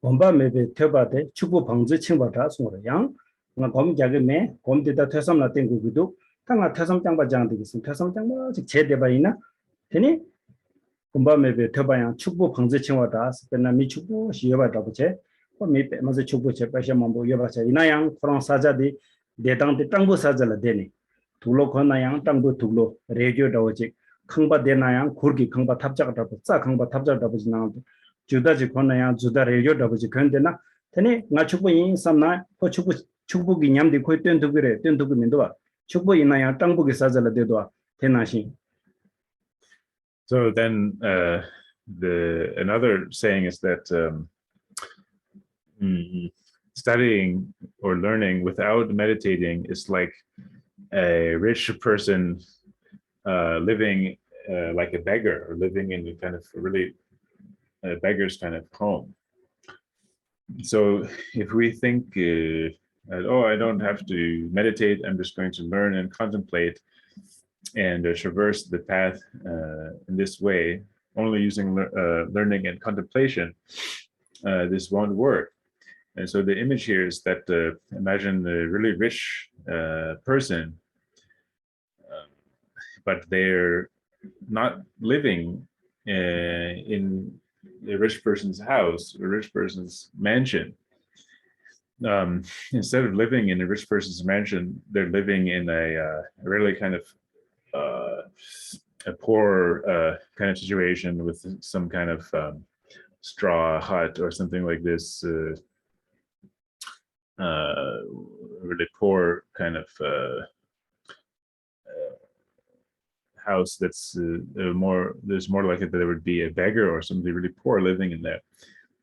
bomba mebe tebade chubu 방지 칭바다 소라 양 곰 자게메 곰데다 퇴섬나 땡고기도 당아 퇴섬 장바 장되겠음 퇴섬 장바 즉 제대바이나 되니 bomba mebe tebaya chubu 방지 칭바다 스페나 미 chubu 시여바다 보체 미 빼면서 chubu 제빠샤 mambo 여바차 이나양 프랑사자디 대당데 땅부 사자라 되니 둘로 건나양 땅부 둘로 레디오 다오직 康巴 대나양 고르기 康바 탑자가 짜 康바 탑자가 보지나 주다지 권나야 주다 레디오 다보지 근데나 테니 나 축부인 삼나 ko 축부기 냠디 코 뜬두그래 뜬두그민도와 축부이나야 땅부기 사자라 되도와 대나시. So then another saying is that studying or learning without meditating is like a rich person living like a beggar, or living in a kind of really beggar's kind of home. So if we think that, I don't have to meditate, I'm just going to learn and contemplate and traverse the path in this way, only using learning and contemplation, this won't work. And so the image here is that imagine a really rich person, but they're not living in rich person's house, a rich person's mansion. Instead of living in a rich person's mansion, they're living in a really kind of a poor kind of situation with some kind of straw hut or something like this, really poor kind of house that's there's more likely that there would be a beggar or somebody really poor living in there.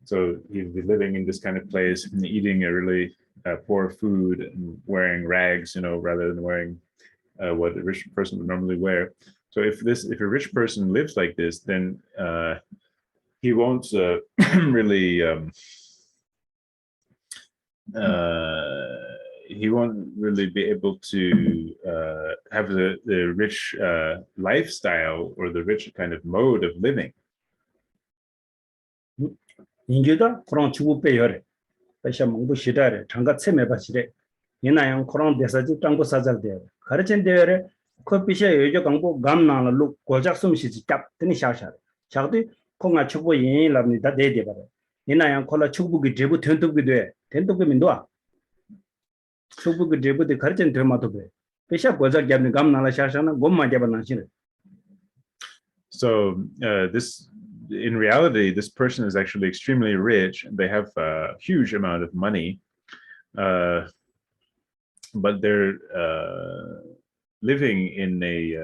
So he'd be living in this kind of place and eating a really poor food and wearing rags, rather than wearing what a rich person would normally wear. So if a rich person lives like this, then he won't really he won't really be able to have the rich lifestyle or the rich kind of mode of living. 인주다 그런 주부 배열에 배샤 몽부 시다래 장가 체매 바시래 이나양 그런 대사지 땅고 사잘대 가르친 대열에 커피샤 여자 강보 감나라 룩 고작 숨시지 짭 드니 샤샤 자도 공아 축부 인 랍니다 대대 바래 이나양 콜라 축부기 제부 텐톱기 돼 텐톱기 민도아 축부기 제부데 가르친 되마도 돼 배샤 고작 잡는 감나라 샤샤나 곰마 잡나 시래. So in reality, this person is actually extremely rich and they have a huge amount of money, but they're living in a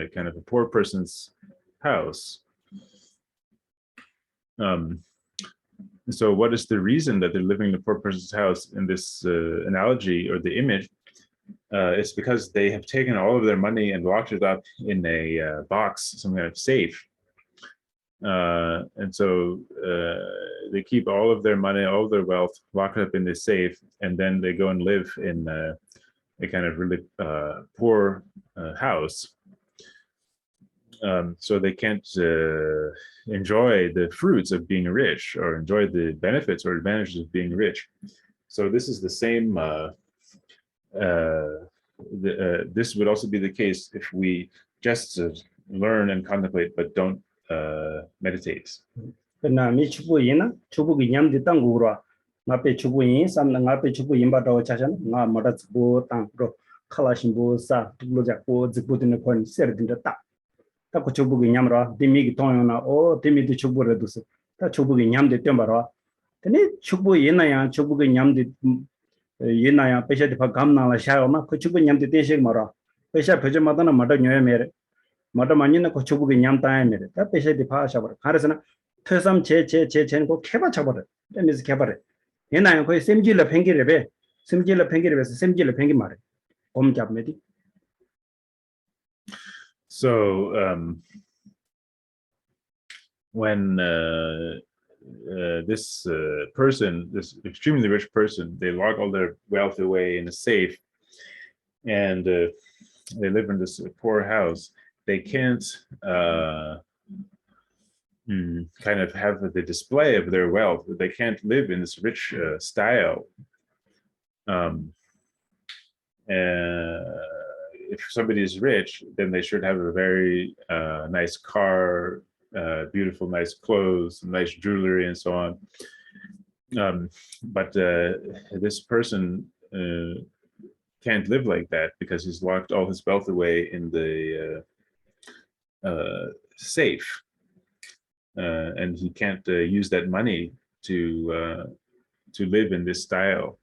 kind of a poor person's house. So what is the reason that they're living in a poor person's house in this analogy or the image? It's because they have taken all of their money and locked it up in a box, some kind of safe. And so they keep all of their money, all of their wealth locked up in this safe, and then they go and live in a kind of really poor house. So they can't enjoy the fruits of being rich or enjoy the benefits or advantages of being rich. So this is the same, this would also be the case if we just learn and contemplate but don't meditate. 그나 미추부이나 추부기 냠디 땅구라 나페 추부이 삼나 나페 추부이 바다오 차잖아 나 마다츠부 땅으로 칼라신부 사 둘로자고 즈부드네 콘 세르딘다 딱 추부기 냠라 디미기 통요나 오 디미디 추부레도스 다 추부기 냠데 땜바라 근데 추부이나야 추부기 냠디 이나야 페샤디 파 감나라 샤오마 그 추부 냠디 대식 마라 페샤 페제마다나 마다 녀메레 마다 만이나 그 추부기 냠다에메레 다 페샤디 파샤버 가르스나 퇴삼 제제제제는 꼭 개바 잡아래. 때문에 개바래. 얘나요 거의 샘질러 팽기래베. 샘질러 팽기래베서 샘질러 팽기 말해. 곰 잡매디. So when this person, this extremely rich person, they lock all their wealth away in a safe, and they live in this poor house, they can't kind of have the display of their wealth. They can't live in this rich style. If somebody is rich, then they should have a very nice car, beautiful, nice clothes, nice jewelry, and so on. But this person can't live like that because he's locked all his wealth away in the safe. And he can't use that money to live in this style.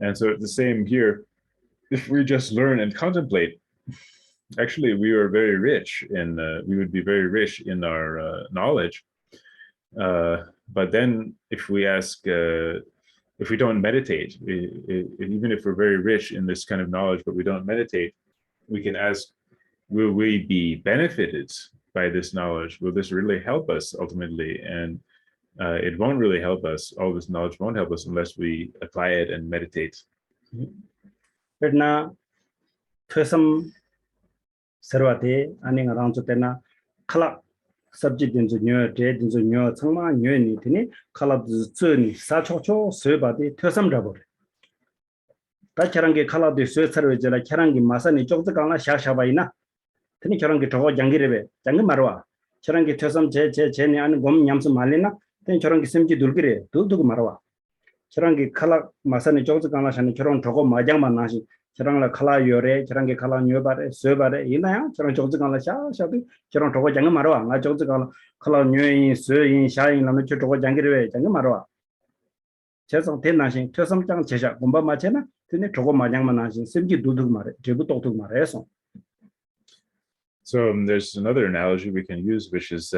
And so it's the same here. If we just learn and contemplate, actually we are very rich, and we would be very rich in our knowledge. But then if we ask, if we don't meditate, even if we're very rich in this kind of knowledge, but we don't meditate, we can ask, will we be benefited by this knowledge? Will this really help us ultimately? And it won't really help us. All this knowledge won't help us unless we apply it and meditate. 그러나 퇴섬 서로한테 아니가 라운드 때나 칼라 subject 된저 녀 된저 녀 정말 녀니 되니 칼라드 쩌니 사초초 서바디 퇴섬 잡어래. 다처럼 게 칼라드 서서로 저라 처럼 게 마산이 쪽도 강나 샤샤바이나 되니 저런 게 저거 장기래베 장기 말와 저런 게 퇴섬 제니 안 곰 냠스 말리나 된 저런 게 심지 둘그래 둘두고 말아와 저런 게 칼라 마산에 조즈 강나샤는 저런 저거 마장만 나시 저런 라 칼라 요래 저런 게 칼라 녀바래 쇠바래 이나야 저런 조즈 강나샤 샤도 저런 저거 장가 말아와 나 조즈 강나 칼라 녀인 쇠인 샤인 라면 저거 장기래 장가 말아와 재성 대나신 퇴섬장 제자 공부 마체나 근데 저거 마장만 나시 심지 둘두고 말해 제부 똑똑 말해서 So there's another analogy we can use, which is,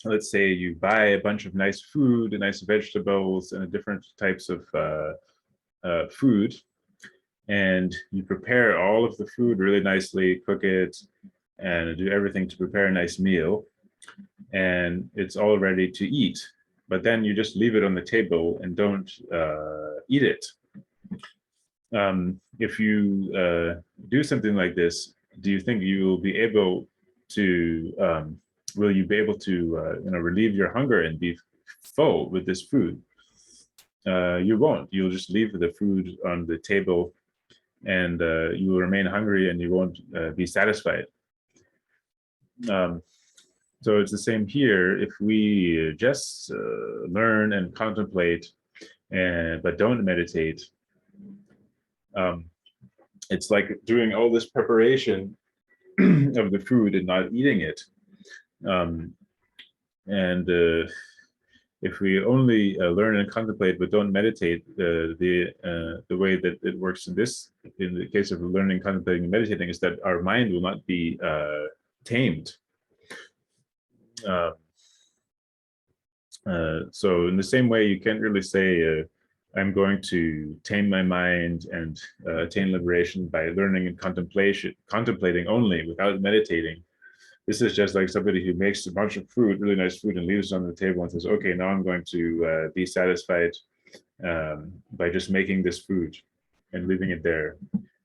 let's say you buy a bunch of nice food, nice vegetables, and different types of food, and you prepare all of the food really nicely, cook it, and do everything to prepare a nice meal, and it's all ready to eat. But then you just leave it on the table and don't eat it. If you do something like this, do you think you will be able to relieve your hunger and be full with this food? You won't. You'll just leave the food on the table, and you will remain hungry, and you won't be satisfied. So it's the same here. If we just learn and contemplate, but don't meditate, it's like doing all this preparation of the food and not eating it. If we only learn and contemplate but don't meditate, the way that it works in the case of learning, contemplating, and meditating is that our mind will not be tamed. So in the same way, you can't really say, I'm going to tame my mind and attain liberation by learning and contemplating only without meditating. This is just like somebody who makes a bunch of food, really nice food, and leaves it on the table and says, okay, now I'm going to be satisfied by just making this food and leaving it there.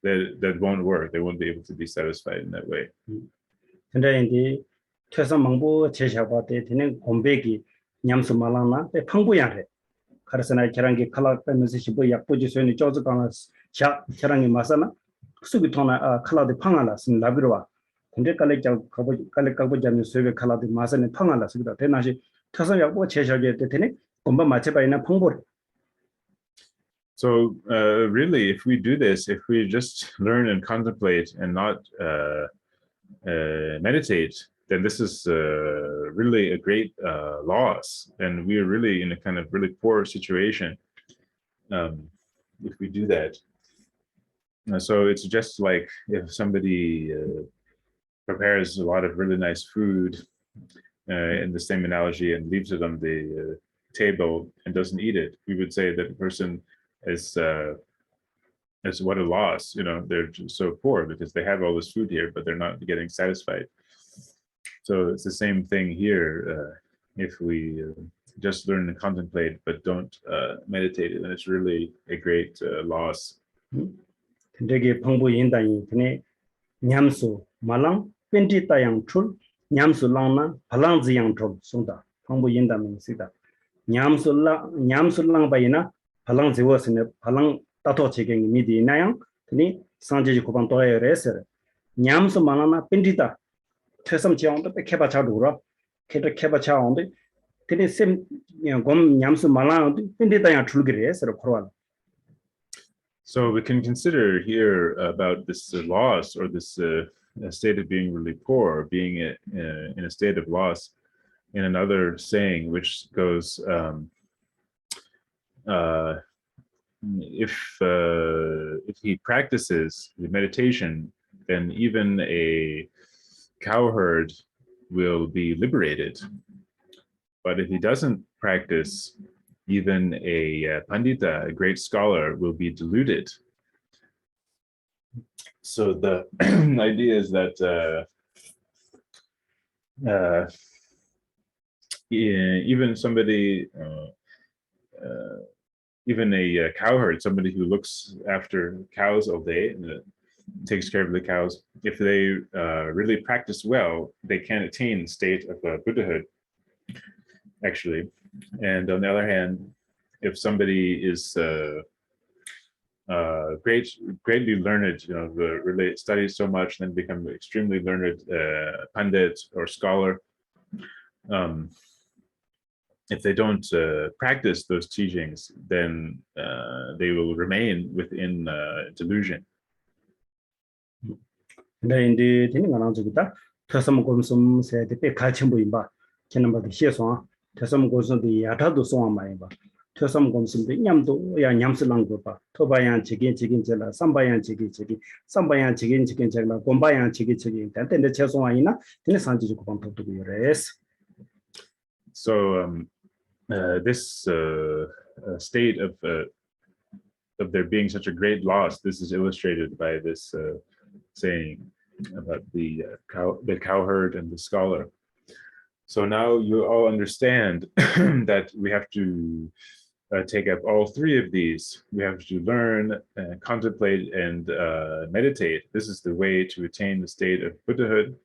That won't work. They won't be able to be satisfied in that way. 근데 이제 퇴섬 망보 제시하고 때 되는 공백이 냠수 말랑나 때 팡부야래 그래서 나 저랑게 칼라 빼면서 시부 약부지 소리 쪼즈 강나 자 저랑게 마사나 수비 통나 칼라데 팡알라 쓴 라비로와 근데 칼레자 칼레 잡는 수비 칼라데 마사네 팡알라 쓰기다 대나시 퇴섬 약보 제시하게 때 되네 공부 마체바이나 팡보래. So really, if we do this, if we just learn and contemplate and not meditate, then this is really a great loss, and we are really in a kind of really poor situation if we do that. So it's just like if somebody prepares a lot of really nice food in the same analogy and leaves it on the table and doesn't eat it, we would say that the person is what a loss. They're just so poor because they have all this food here, but they're not getting satisfied. So it's the same thing here. If we just learn to contemplate but don't meditate, then it's really a great loss. 되게 풍부인다니 그네 냠수 말랑 벤티 따양 출 냠수 랑나 발랑지양 출 송다 풍부인다면 쓰다 냠술랑 바이나 발랑지워스네 발랑 따토 체경이 미디나양 그니 상제지 고방 도에레서 냠수 말랑나 벤티다 퇴섬 지원도 빼케바 자루라 케바 차온데 그니 곰 냠수 말랑 벤티다양 출기레서 코로알. So we can consider here about this loss, or this state of being really poor, being in a state of loss, in another saying which goes, if he practices the meditation, then even a cowherd will be liberated. But if he doesn't practice, even a pandita, a great scholar, will be deluded. So the idea is that even somebody, even a cowherd, somebody who looks after cows all day and takes care of the cows, if they really practice well, they can attain the state of Buddhahood, actually. And on the other hand, if somebody is greatly learned, really study so much, then become extremely learned pandit or scholar. If they don't practice those teachings, then they will remain within delusion. 근데 인디 되는 거 나중이다. 태섬 곰숨 세대 같이 보인다. 걔는 시에서 태섬 곰숨도 야타도 송아 많이 봐. 태섬 곰숨도 냠도 야 냠슬랑 거 봐. 토바양 지긴 제라 삼바양 지긴 삼바양 지긴 제라 곰바양 지긴 근데 최소 아니나 되는 산지 고 방법도 그래서. So this state of there being such a great loss, this is illustrated by this saying about the cowherd and the scholar. So now you all understand that we have to take up all three of these. We have to learn, contemplate, and meditate. This is the way to attain the state of Buddhahood.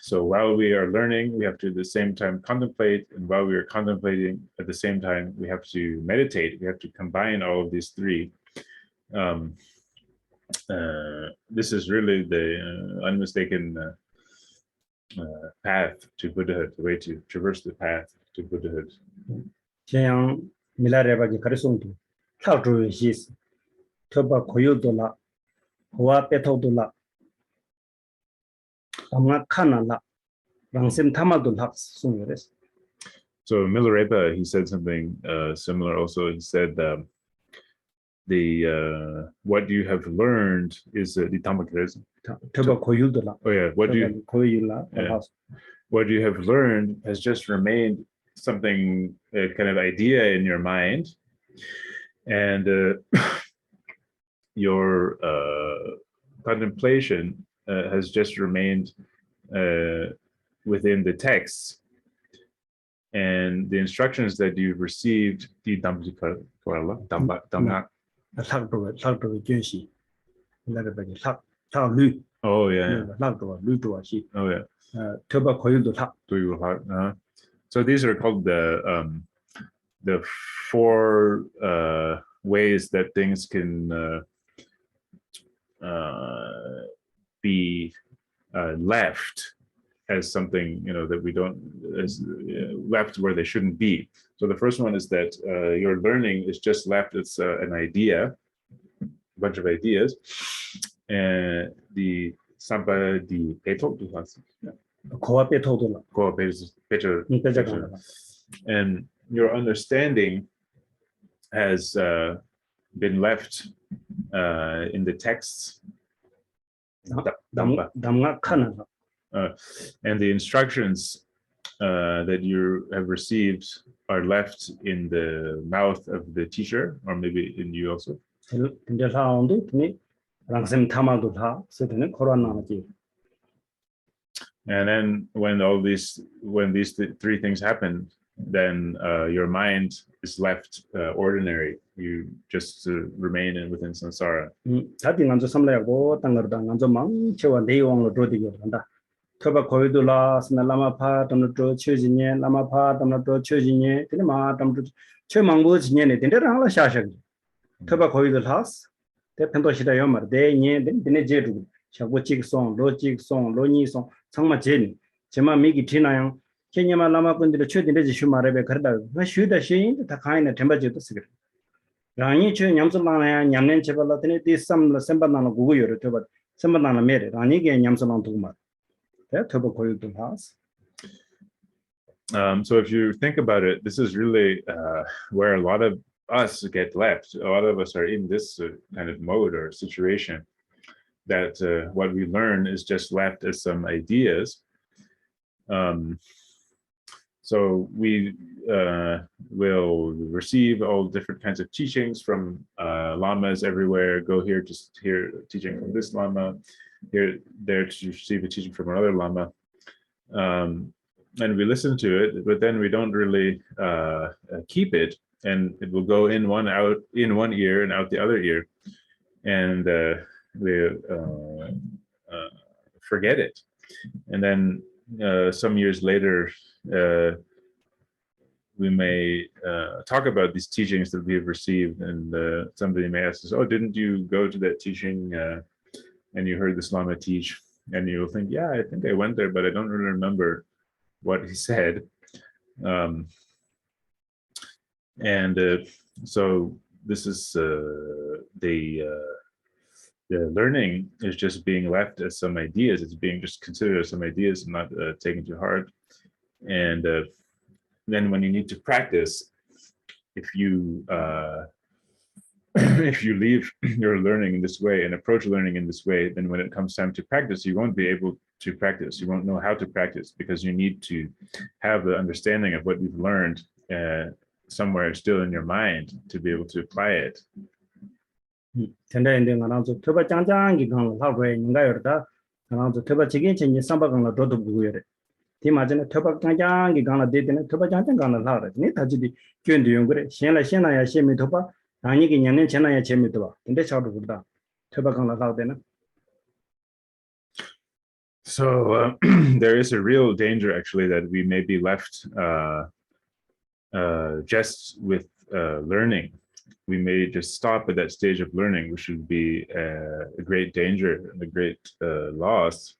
So while we are learning, we have to at the same time contemplate, and while we are contemplating, at the same time, we have to meditate. We have to combine all of these three. This is really the unmistaken path to Buddhahood, the way to traverse the path to Buddhahood. 제양 밀라레바기 가르송도 타주의 시스 터바 고요도라 고아 빼토도라 아마 카나라 랑셈 타마도라 송여레스. So Milarepa, he said something similar also. He said the what you have learned is the tamakres. 터바 고요도라. Oh yeah, what you have learned has just remained something, a kind of idea in your mind, and your contemplation has just remained within the text, and the instructions that you've received. Oh yeah. So these are called the four ways that things can be left as something, that we don't, as left where they shouldn't be. So the first one is that your learning is just left as an idea, a bunch of ideas, and the sampa di peto, and your understanding has been left in the texts, and the instructions that you have received are left in the mouth of the teacher, or maybe in you also. And then when these three things happen, then your mind is left ordinary. You just remain within samsara. Toba koidula sna lama pa tamno tro chujinye lama pa tamno tro chujinye tene ma tamno che mangbo jinye ne tende rang la sha sha toba koidula te pento shida yomar de nye dene je ru chago chik song lo ni song changma je ni jema mi gi thina yang kenya ma lama kundir che dene je shu mare be karda ma shu da shin ta khai na themba je to sigre rani che nyamso la na nyamnen che bala tene ti sam la semba na gu gu yor toba semba na mere rani ge nyamso la tu ma. So if you think about it, this is really where a lot of us get left. A lot of us are in this kind of mode or situation, that what we learn is just left as some ideas. So we will receive all different kinds of teachings from lamas everywhere. Go here, just hear teaching from this lama. There to receive a teaching from another lama, and we listen to it, but then we don't really keep it, and it will go in one ear and out the other ear, and we forget it, and then some years later we may talk about these teachings that we have received, and somebody may ask us, "Oh, didn't you go to that teaching and you heard the Lama teach?" And you'll think, "Yeah, I think I went there, but I don't really remember what he said." So this is the learning is just being left as some ideas. It's being just considered as some ideas and not taken to heart. And then when you need to practice, if you if you leave your learning in this way and approach learning in this way, then when it comes time to practice, you won't be able to practice. You won't know how to practice because you need to have the understanding of what you've learned somewhere still in your mind to be able to apply it. 텐데 나랑서 터바 짱짱이 강을 하고 있는가 여다 나랑서 터바 지긴 전에 삼바강을 도도 부여래 디마전에 터바 짱짱이 강을 되는 터바 짱짱 강을 하래 네 다지디 견도 용거래 신라야 시미 터바 아니게 년년 전화야 재미도 봐 근데 저도 그러다 터바 강을 하고 되는. So there is a real danger actually that we may be left just with learning. We may just stop at that stage of learning, which would be a great danger and a great loss.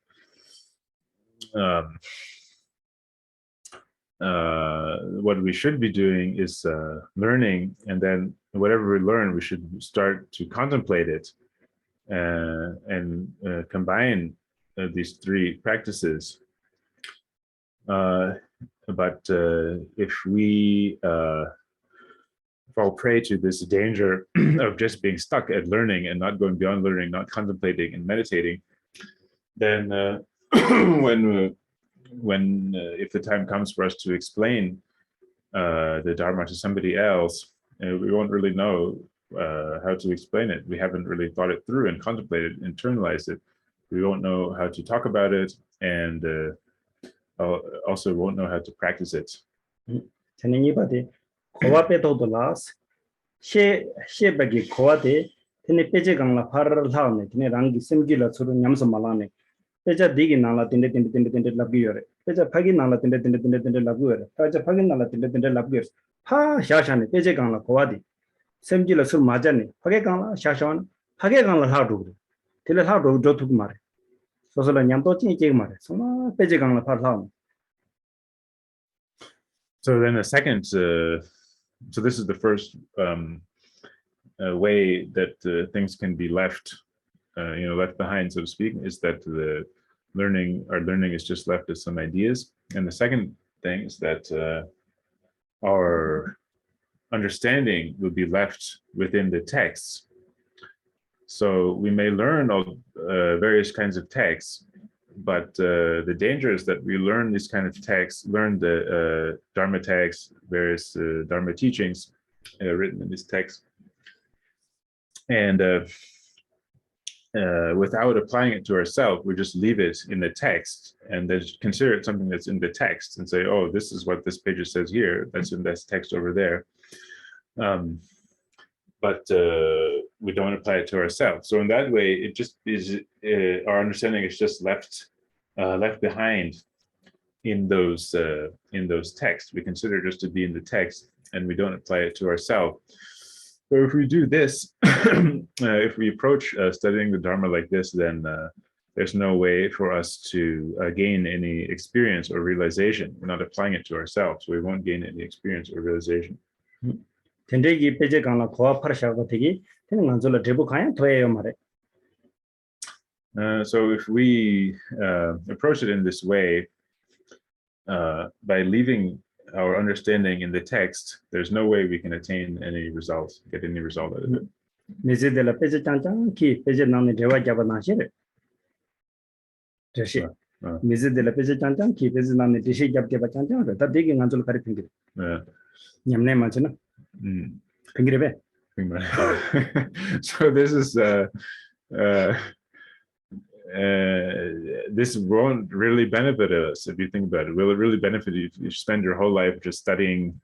What we should be doing is learning, and then whatever we learn, we should start to contemplate it and combine these three practices. But if we fall prey to this danger of just being stuck at learning and not going beyond learning, not contemplating and meditating, then if the time comes for us to explain the Dharma to somebody else, we won't really know how to explain it. We haven't really thought it through and contemplated, internalized it. We won't know how to talk about it, and also won't know how to practice it. 고와페도도라스 셰베기 고와데 테네 페제강라 파르를 하네 테네 랑기 심기라 수로 냠서 말라네 페자 디기 나라 틴데 랍기요레 페자 파기 나라 틴데 랍기요레 페자 파기 나라 틴데 랍기요레 파 샤샤네 페제강라 고와디 심기라 수 마자네 파게 강라 샤샤원 파게 강라 하두그레 틸레 하두 조투 마레 소소라 냠도 찌찌 마레 소마 페제강라 파르하네. So then the second, so this is the first way that things can be left, left behind, so to speak, is that our learning is just left as some ideas. And the second thing is that our understanding will be left within the texts. So we may learn all various kinds of texts, but the danger is that we learn these kind of texts, learn the Dharma texts, various Dharma teachings written in this text, and without applying it to ourselves, we just leave it in the text and then consider it something that's in the text and say, "Oh, this is what this page says here. That's in this text over there." But we don't apply it to ourselves. So in that way, it just is our understanding is just left behind in those texts. We consider just to be in the text, and we don't apply it to ourselves. So if we do this, if we approach studying the Dharma like this, then there's no way for us to gain any experience or realization. We're not applying it to ourselves, so we won't gain any experience or realization. 텐데기 페제 강라 고아파르샤가 되기 되는 간절로 대부 가야 더해요 말에. So if we approach it in this way, by leaving our understanding in the text, there's no way we can attain any results, get any result out of it. 미제 데라 페제 짱짱 키 페제 나네 대화 잡아나시래. 대시. 미제 데라 페제 짱짱 키 페제 나네 대시 잡게 봐 짱짱. 다 되게 간절로 가르친 게. 냠네 맞잖아. So this is this won't really benefit us if you think about it. Will it really benefit you if you spend your whole life just studying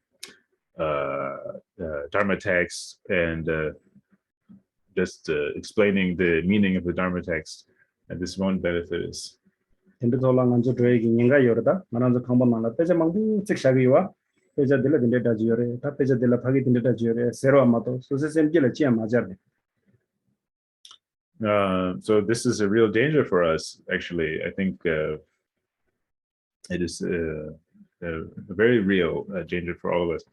Dharma texts and just explaining the meaning of the Dharma text? And this won't benefit us. pesa dela dindeta jiore ta pesa dela phagi dindeta jiore zero amato so se semjela chia majar. So this is a real danger for us, actually. I think it is a very real danger for all of us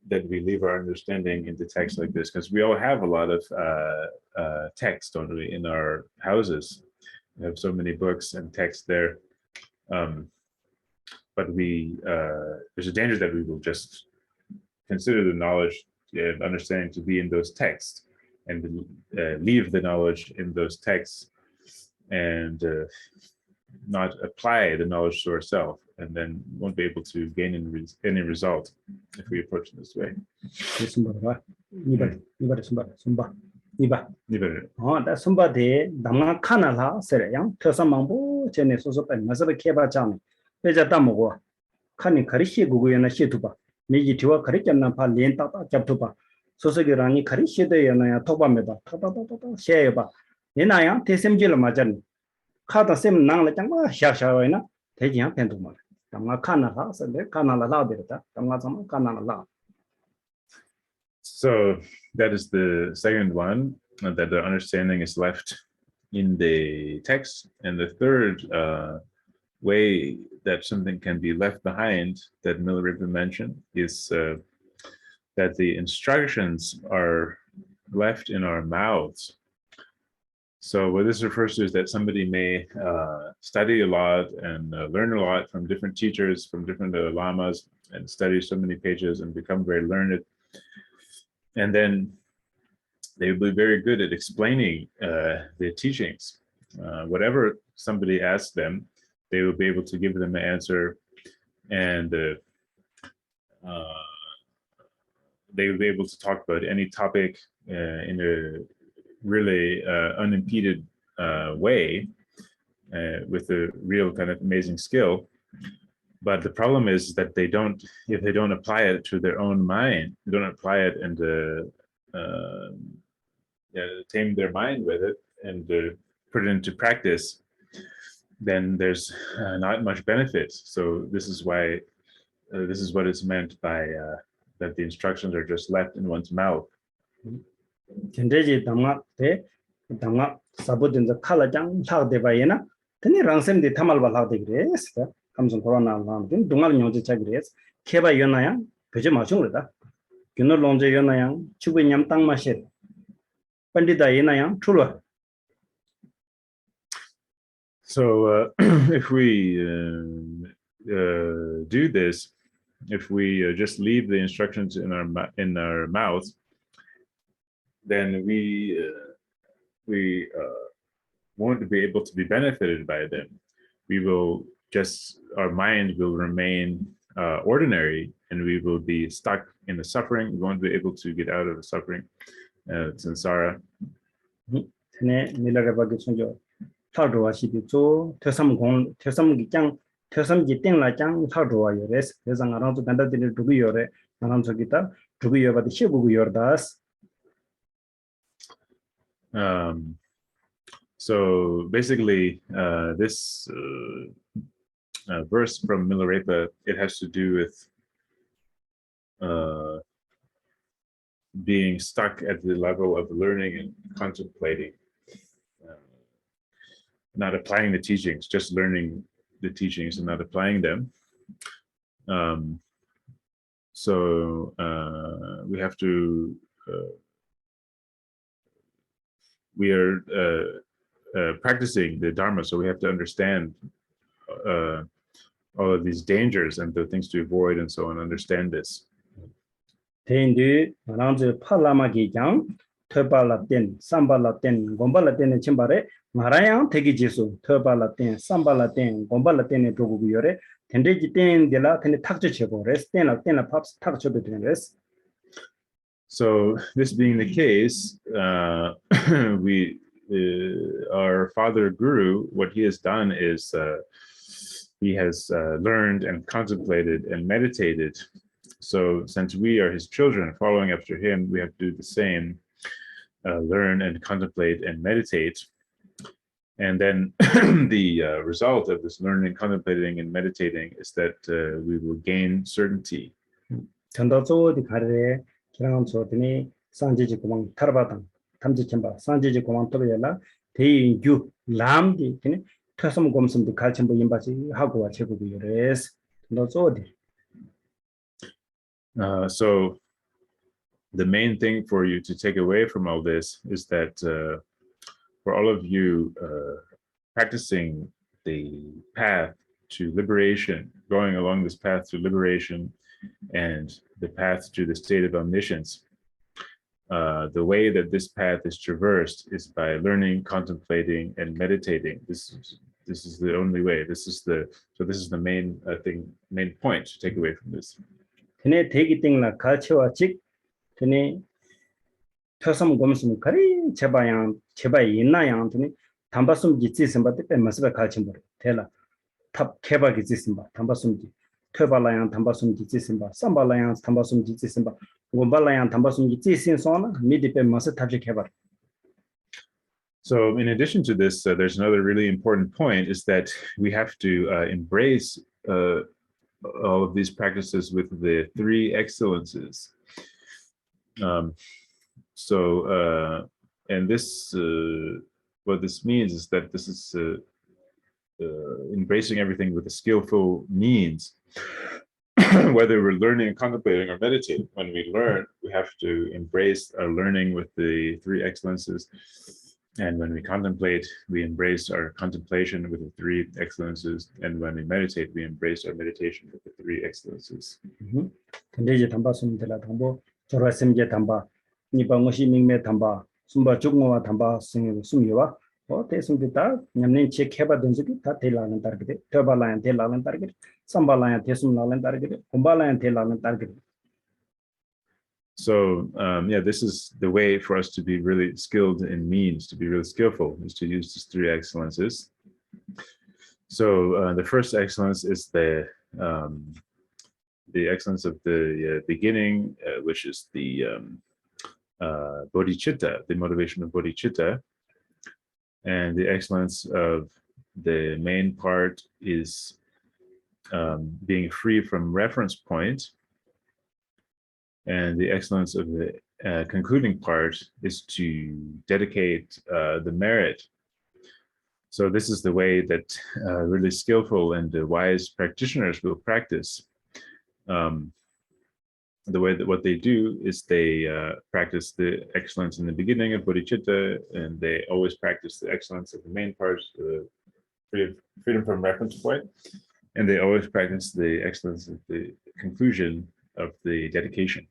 that we leave our understanding into text like this, because we all have a lot of text, don't we, in our houses. We have so many books and text there. But there's a danger that we will just consider the knowledge and understanding to be in those texts and leave the knowledge in those texts and not apply the knowledge to ourselves, and then won't be able to gain any result if we approach it this way. Da sumba de damga kana la sere yang thosa mangbo chene soso pa masabe keba chang peja tamogo khani khari she gugu yana she tuba meji tiwa khari chamna pa len ta ta chap tuba soso ge rani khari she de yana ya thoba me ba ta ta ta she ba nena yang tesem jil ma jan khata sem nang la chang ma sha sha wa na te jing pen tu ma damga kana la sere kana la la de ta damga sama kana la. So that is the second one, that the understanding is left in the text. And the third way that something can be left behind that Milarepa mentioned is that the instructions are left in our mouths. So what this refers to is that somebody may study a lot and learn a lot from different teachers, from different lamas, and study so many pages and become very learned. And then they will be very good at explaining the teachings. Whatever somebody asks them, they will be able to give them an answer, and they will be able to talk about any topic in a really unimpeded way with a real kind of amazing skill. But the problem is that if they don't apply it to their own mind, they don't apply it and tame their mind with it and put it into practice, then there's not much benefit. So this is why this is what is meant by that the instructions are just left in one's mouth. 감성 코로나 나는 동al nyongje chagres kheba yonayang beje machung reda gyno longje yonayang chubwe nyam tang ma shet pandita yonayang chulo. So if we do this, if we just leave the instructions in our mouths, then we won't be able to be benefited by them. Our mind will remain ordinary, and we will be stuck in the suffering. We won't be able to get out of the suffering, samsara. So basically, this verse from Milarepa, it has to do with being stuck at the level of learning and contemplating, not applying the teachings, just learning the teachings and not applying them. So we have to, we are practicing the Dharma, so we have to understand all of these dangers and the things to avoid and so on, understand this. So this being the case, our Father Guru, what he has done is he has learned and contemplated and meditated. So since we are his children following after him, we have to do the same, learn and contemplate and meditate. And then the result of this learning, contemplating and meditating is that we will gain certainty 전도조디 가르에 기랑 조드니 산지지 고망 타르바당 탐지침바 산지지 고망 토베라 대인규 람디 기네 터섬 곰섬도 갈침보 임바지 하고와 제국이 요레스 전도조디. So the main thing for you to take away from all this is that for all of you practicing the path to liberation, going along this path to liberation and the path to the state of omniscience, the way that this path is traversed is by learning, contemplating, and meditating. This is the only way. This is the main main point to take away from this. 그네 대기 땡나 가치와 직 그네 터섬 곰섬 가리 제바양 있나양 그네 담바숨지 지심바데 빼마스바 가침버 대라 탑 개박이 지심바 담바숨지 퇴발라양 담바숨지 지심바 삼발라양 담바숨지 지심바 원발라양 담바숨지 지심소나 미디 빼마스 탑지 개박. So in addition to this, there's another really important point is that we have to embrace all of these practices with the three excellences. And this, what this means is that this is embracing everything with a skillful means. Whether we're learning, contemplating, or meditating, when we learn, we have to embrace our learning with the three excellences. And when we contemplate, we embrace our contemplation with the three excellences. And when we meditate, we embrace our meditation with the three excellences. 근데 이제 담바숨들라 담보 조라심제 담바 니방오시 밍메 담바 숨바 죽모와 담바 승의 숨이와 대숨비다 냠낸 체크해봐 던지기 다 대라는 따르게 더발라야 대라는 따르게 삼발라야 대숨라는 따르게 곰발라야 대라는 따르게. So yeah, this is the way for us to be really skilled in means, to be really skillful, is to use these three excellences. So the first excellence is the excellence of the beginning, which is the bodhicitta, the motivation of bodhicitta. And the excellence of the main part is being free from reference point. And the excellence of the concluding part is to dedicate the merit. So this is the way that really skillful and wise practitioners will practice. The way that what they do is they practice the excellence in the beginning of bodhicitta, and they always practice the excellence of the main part, freedom from reference point, and they always practice the excellence of the conclusion of the dedication.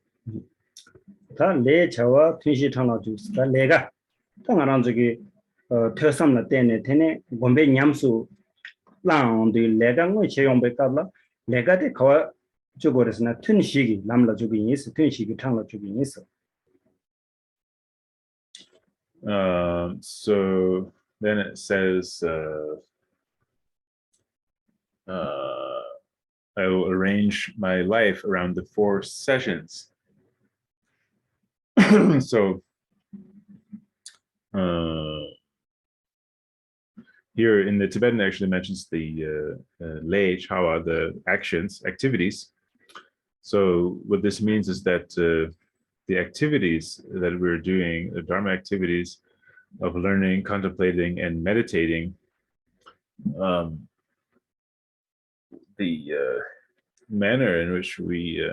다 레차와 트시 창나 주스 다 레가 당하는 저기 퇴삼나 때네 테네 곰베 냠수 라운드 레강의 제용배 까라 레가데 거 저거르스나 튼시기 남라 주기 있어 튼시기 창라 주기 있어. So then it says I will arrange my life around the 4 sessions. So here in the Tibetan actually mentions the lei chawa, the activities. So what this means is that the activities that we're doing, the Dharma activities of learning, contemplating, and meditating, the manner in which we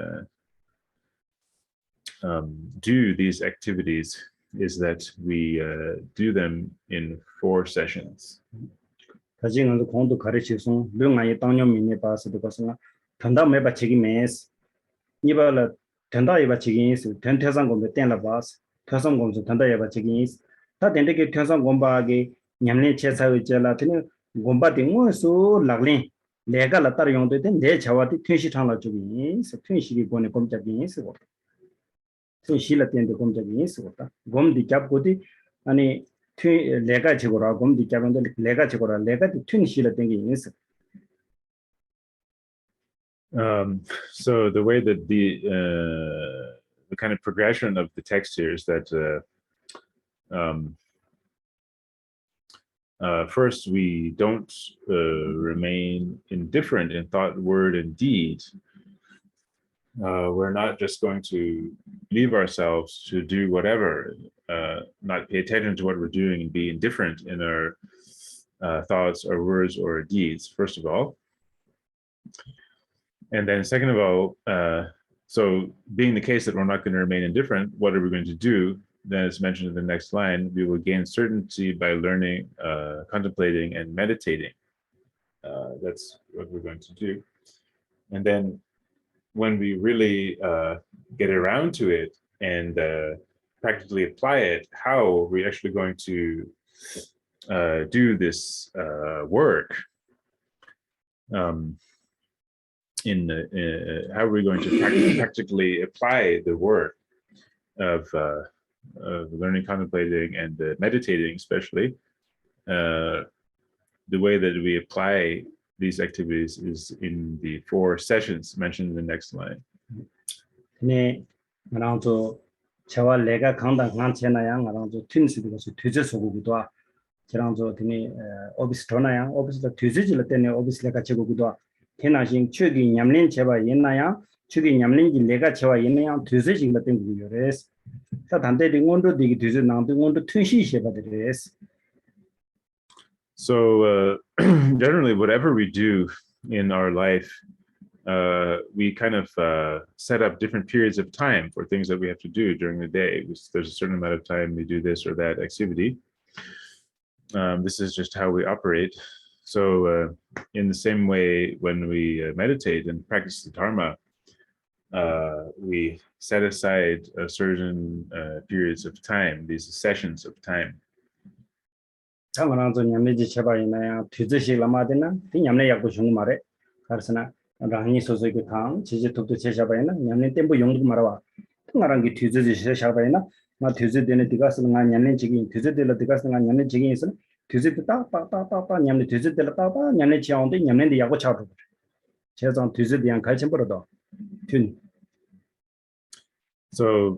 do these activities is that we do them in 4 sessions. 가지는 공도 가르치송 명아이 당념민에 봐서 그것은 단다 매바 책임에스 이발라 단다 이바 책임에스 된태상 공부 때라 봐서 태상 공부 단다 이바 책임에스 다 된데게 태상 공부하게 냠내 제사의 제라트는 공부하되 뭐서 락린 내가 라따라 용도 내 자와디 퇴시 창라 주기 퇴시기 권에 검작이 있어 퇴시라 때인데 검작이 있어 검디 잡고디 아니 내가 지고라 곰디 잡은데 내가 지고라 내가 튼시라 땡게 있어. So the way that the kind of progression of the text here is that first we don't remain indifferent in thought, word, and deed, we're not just going to leave ourselves to do whatever, not pay attention to what we're doing and be indifferent in our thoughts or words or deeds, first of all. And then second of all, so being the case that we're not going to remain indifferent, what are we going to do? Then as mentioned in the next line, we will gain certainty by learning, contemplating, and meditating. That's what we're going to do. And then when we really get around to it and practically apply it, how are we actually going to do this work? How are we going to practically apply the work of learning, contemplating, and meditating, especially? The way that we apply these activities is in the 4 sessions mentioned in the next line. 네, 나랑도 저와 내가 강당 강체나양 나랑도 팀스비가서 뒤져서고기도 저랑도 드니 오비스 도나양 오비스도 뒤져질 때는 오비스가 제고기도 테나신 추기 냠린 제바 옛나양 추기 냠린지 내가 제와 옛나양 뒤져질 때는 그요레스 다 단대리 원도 되게 뒤져 나한테 원도 튼시시바데레스. So generally, whatever we do in our life, we kind of set up different periods of time for things that we have to do during the day. There's a certain amount of time we do this or that activity. This is just how we operate. So in the same way, when we meditate and practice the Dharma, we set aside a certain periods of time, these sessions of time. 상관한도 냠내지 제바이나야 뒤즈시 라마데나 냠내 약고 중 말에 가르스나 라니 소소기 강 지지톱도 제샤바이나 냠내 템보 용도 말아와 통하란기 뒤즈지 샤바이나 마 뒤즈데네 디가스나 냠내 지기 뒤즈데라 디가스나 냠내 지기 있어 뒤즈데 빠빠빠빠 냠내 뒤즈데라 빠빠 냠내 지온데 냠내데 약고 차도 제상 뒤즈디안 갈침버도 튠. So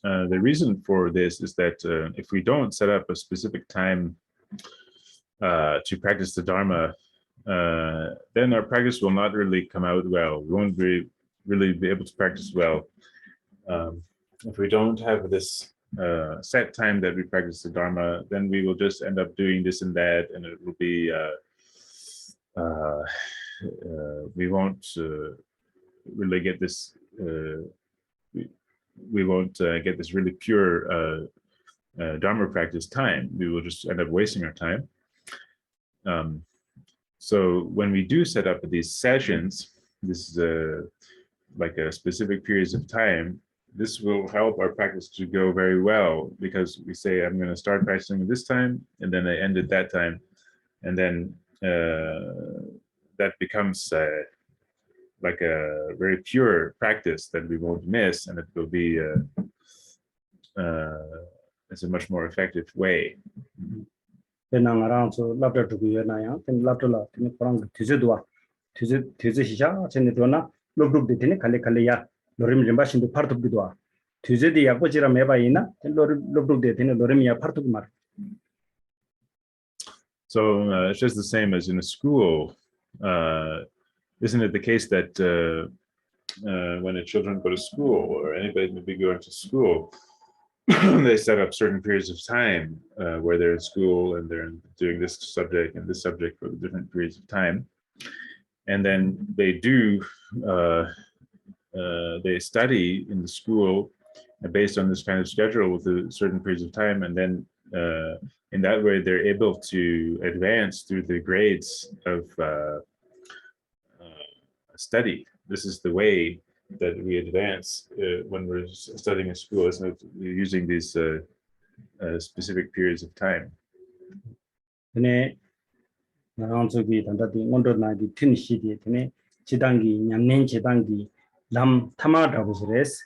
the reason for this is that if we don't set up a specific time to practice the Dharma, then our practice will not really come out well. We won't really be able to practice well. If we don't have this set time that we practice the Dharma, then we will just end up doing this and that, and it will be, we won't really get this, we won't get this really pure Dharma practice time. We will just end up wasting our time. So when we do set up these sessions, this is like a specific periods of time, this will help our practice to go very well, because we say, I'm going to start practicing this time, and then I end at that time. And then that becomes like a very pure practice that we won't miss, and it will be it's a much more effective way. benangarang labda duguye na yang ten labda la ten parang tüze hisha chen dona lobduk de ten khale ya lorim rimba shindu partuk bidwa tüze de yakbo jira meba ina ten lobduk de ten lorim ya partuk mar. So it's just the same as in a school. Isn't it the case that when the children go to school, or anybody may be going to school, they set up certain periods of time where they're in school and they're doing this subject and this subject for different periods of time. And then they they study in the school based on this kind of schedule with a certain periods of time. And then in that way, they're able to advance through the grades of study. This is the way that we advance when we're studying in school, isn't it? Using these specific periods of time. 네, 나랑저기 단다디 원도나기 튼시디 네, 지단기 냠낸 지단기 람 타마라고 그래스.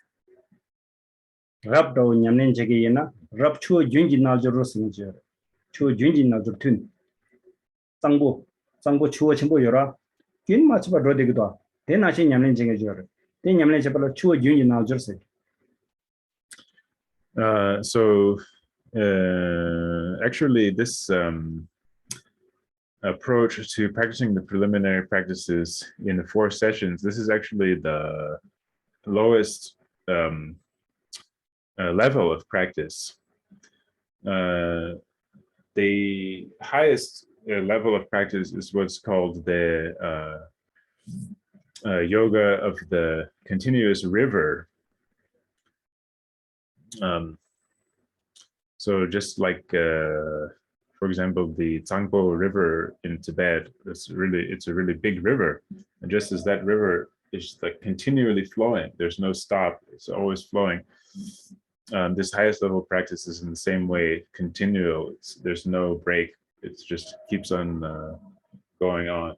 랍도 냠낸 제기나 랍 추어 윤지 나저로 쓰는지. 추어 윤지 나저 튼. 상보 추어 첨부 요라. 균 맞춰 로데기도. 대나시 냠낸 제기죠. So actually this approach to practicing the preliminary practices in the 4 sessions, this is actually the lowest level of practice. The highest level of practice is what's called the yoga of the continuous river. So just like, for example, the Tsangpo River in Tibet, it's a really big river. And just as that river is like continually flowing, there's no stop, it's always flowing. This highest level practice is in the same way, continual. There's no break. It just keeps on going on.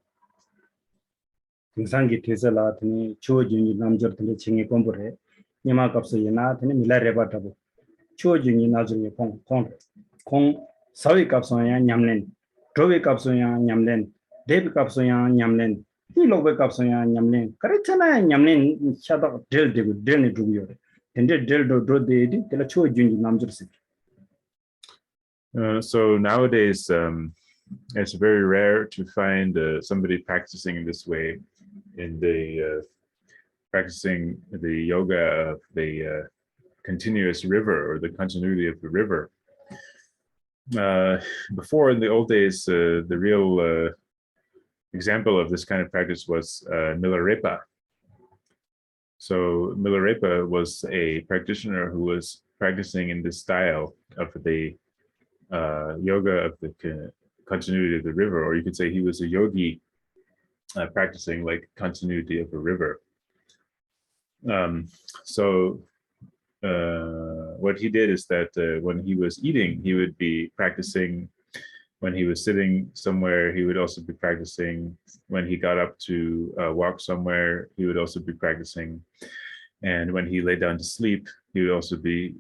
등산기 뒤에서라더니 추워진이 남절들이 칭이 공부를 니마 값을 이나더니 밀라레바다고 추워진이 나중에 공 사위 값은 냠len 조위 값은 냠len 데비 값은 냠len 힐로베 값은 냠len 그렇잖아 냠len 샤다 델되고 델네 두고요 근데 델도 도데디 텔 추워진이 남절스. So nowadays, it's very rare to find somebody practicing in this way, in the practicing the yoga of the continuous river or the continuity of the river. Before, in the old days, the real example of this kind of practice was Milarepa. So Milarepa was a practitioner who was practicing in this style of the yoga of the continuity of the river, or you could say he was a yogi practicing like continuity of a river. So what he did is that when he was eating, he would be practicing. When he was sitting somewhere, he would also be practicing. When he got up to walk somewhere, he would also be practicing. And when he lay down to sleep, he would also be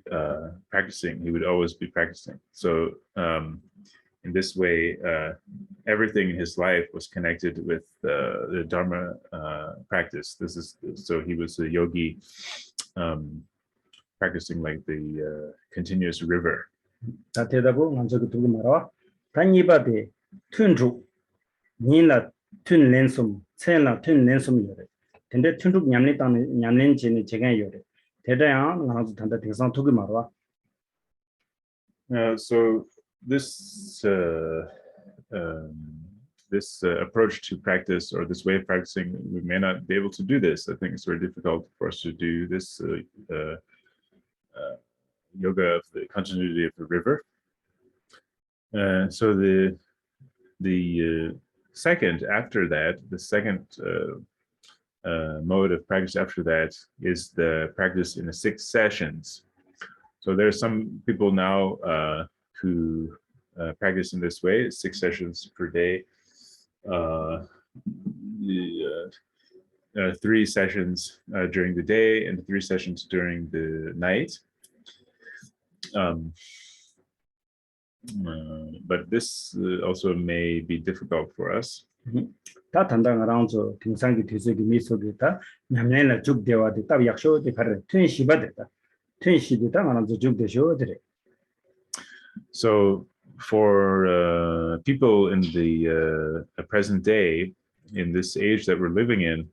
practicing. He would always be practicing. So in this way, everything in his life was connected with the Dharma practice. So he was a yogi practicing like the continuous river. 단이바데 튠주 니라 튠 렌솜 첸라 튠 렌솜 요레 근데 튠주 냠네 땅 냠렌지니 제가 요레 대다야 나도 단다 대상 두고 말아. So this approach to practice, or this way of practicing, we may not be able to do this. I think it's very difficult for us to do this yoga of the continuity of the river. So the second after that, the second mode of practice after that is the practice in the 6 sessions. So there are some people now who practice in this way, 6 sessions per day, 3 sessions during the day and 3 sessions during the night. But this also may be difficult for us. 다 단당하랑서 등산기 뒤속이 미소기다 냠내나 죽대와데 딱 약속이 가르 튼시바데다 튼시디다 만한서 죽대쇼데. So for people in the present day, in this age that we're living in,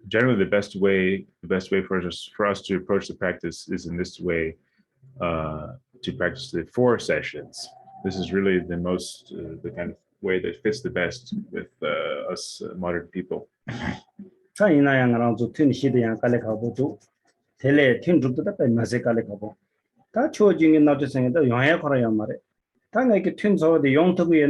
generally the best way for us to approach the practice is in this way, to practice the 4 sessions. This is really the most the kind of way that fits the best with us modern people. 차이나양랑서 튼시디양 깔레가보도 텔레 튼죽도다 빼마세 깔레가보 다 초징이 나도 생에다 영향 걸어야 말해. 당에 이렇게 튼서데 용특이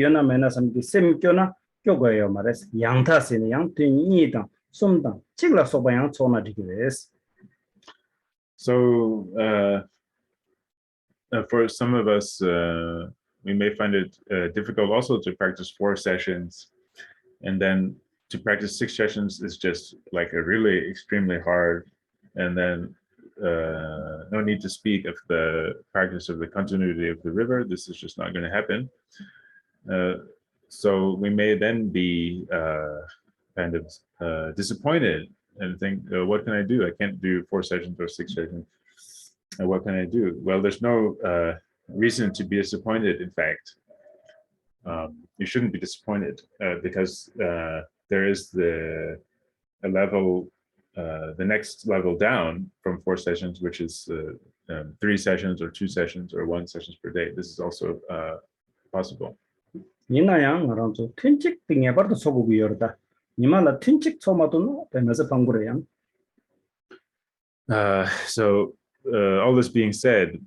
연나 매나섬기 셈교나 교거예요 말해서 양타세는 양튼이다 숨다 찍라 소바양 초나디게스. So for some of us, we may find it difficult also to practice 4 sessions, and then to practice 6 sessions is just like a really extremely hard. And then no need to speak of the practice of the continuity of the river. This is just not going to happen. So we may then be kind of disappointed and think, what can I do? I can't do 4 sessions or 6 sessions. And what can I do? Well, there's no reason to be disappointed. In fact, you shouldn't be disappointed because there is the next level down from 4 sessions, which is 3 sessions or 2 sessions or 1 sessions per day. This is also possible. 이나양 알아서 튼직 등에 버도 소고기 열다. 이말라 튼직 소마도는 되면서 방구래양. So all this being said,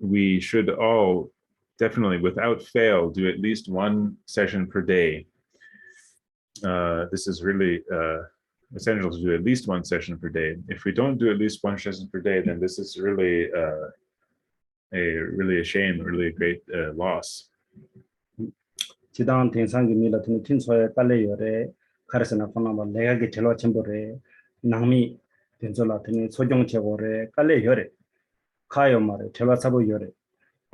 we should all definitely, without fail, do at least 1 session per day. This is really essential to do at least 1 session per day. If we don't do at least 1 session per day, then this is really a shame, really a great loss. 지당 대상이 밀어드는 팀소에 깔려요래 가르스나 코나마 내가게 텔와 첨보래 낭미 된솔라드니 소정체고래 깔려요래 가요 말에 텔와 사보요래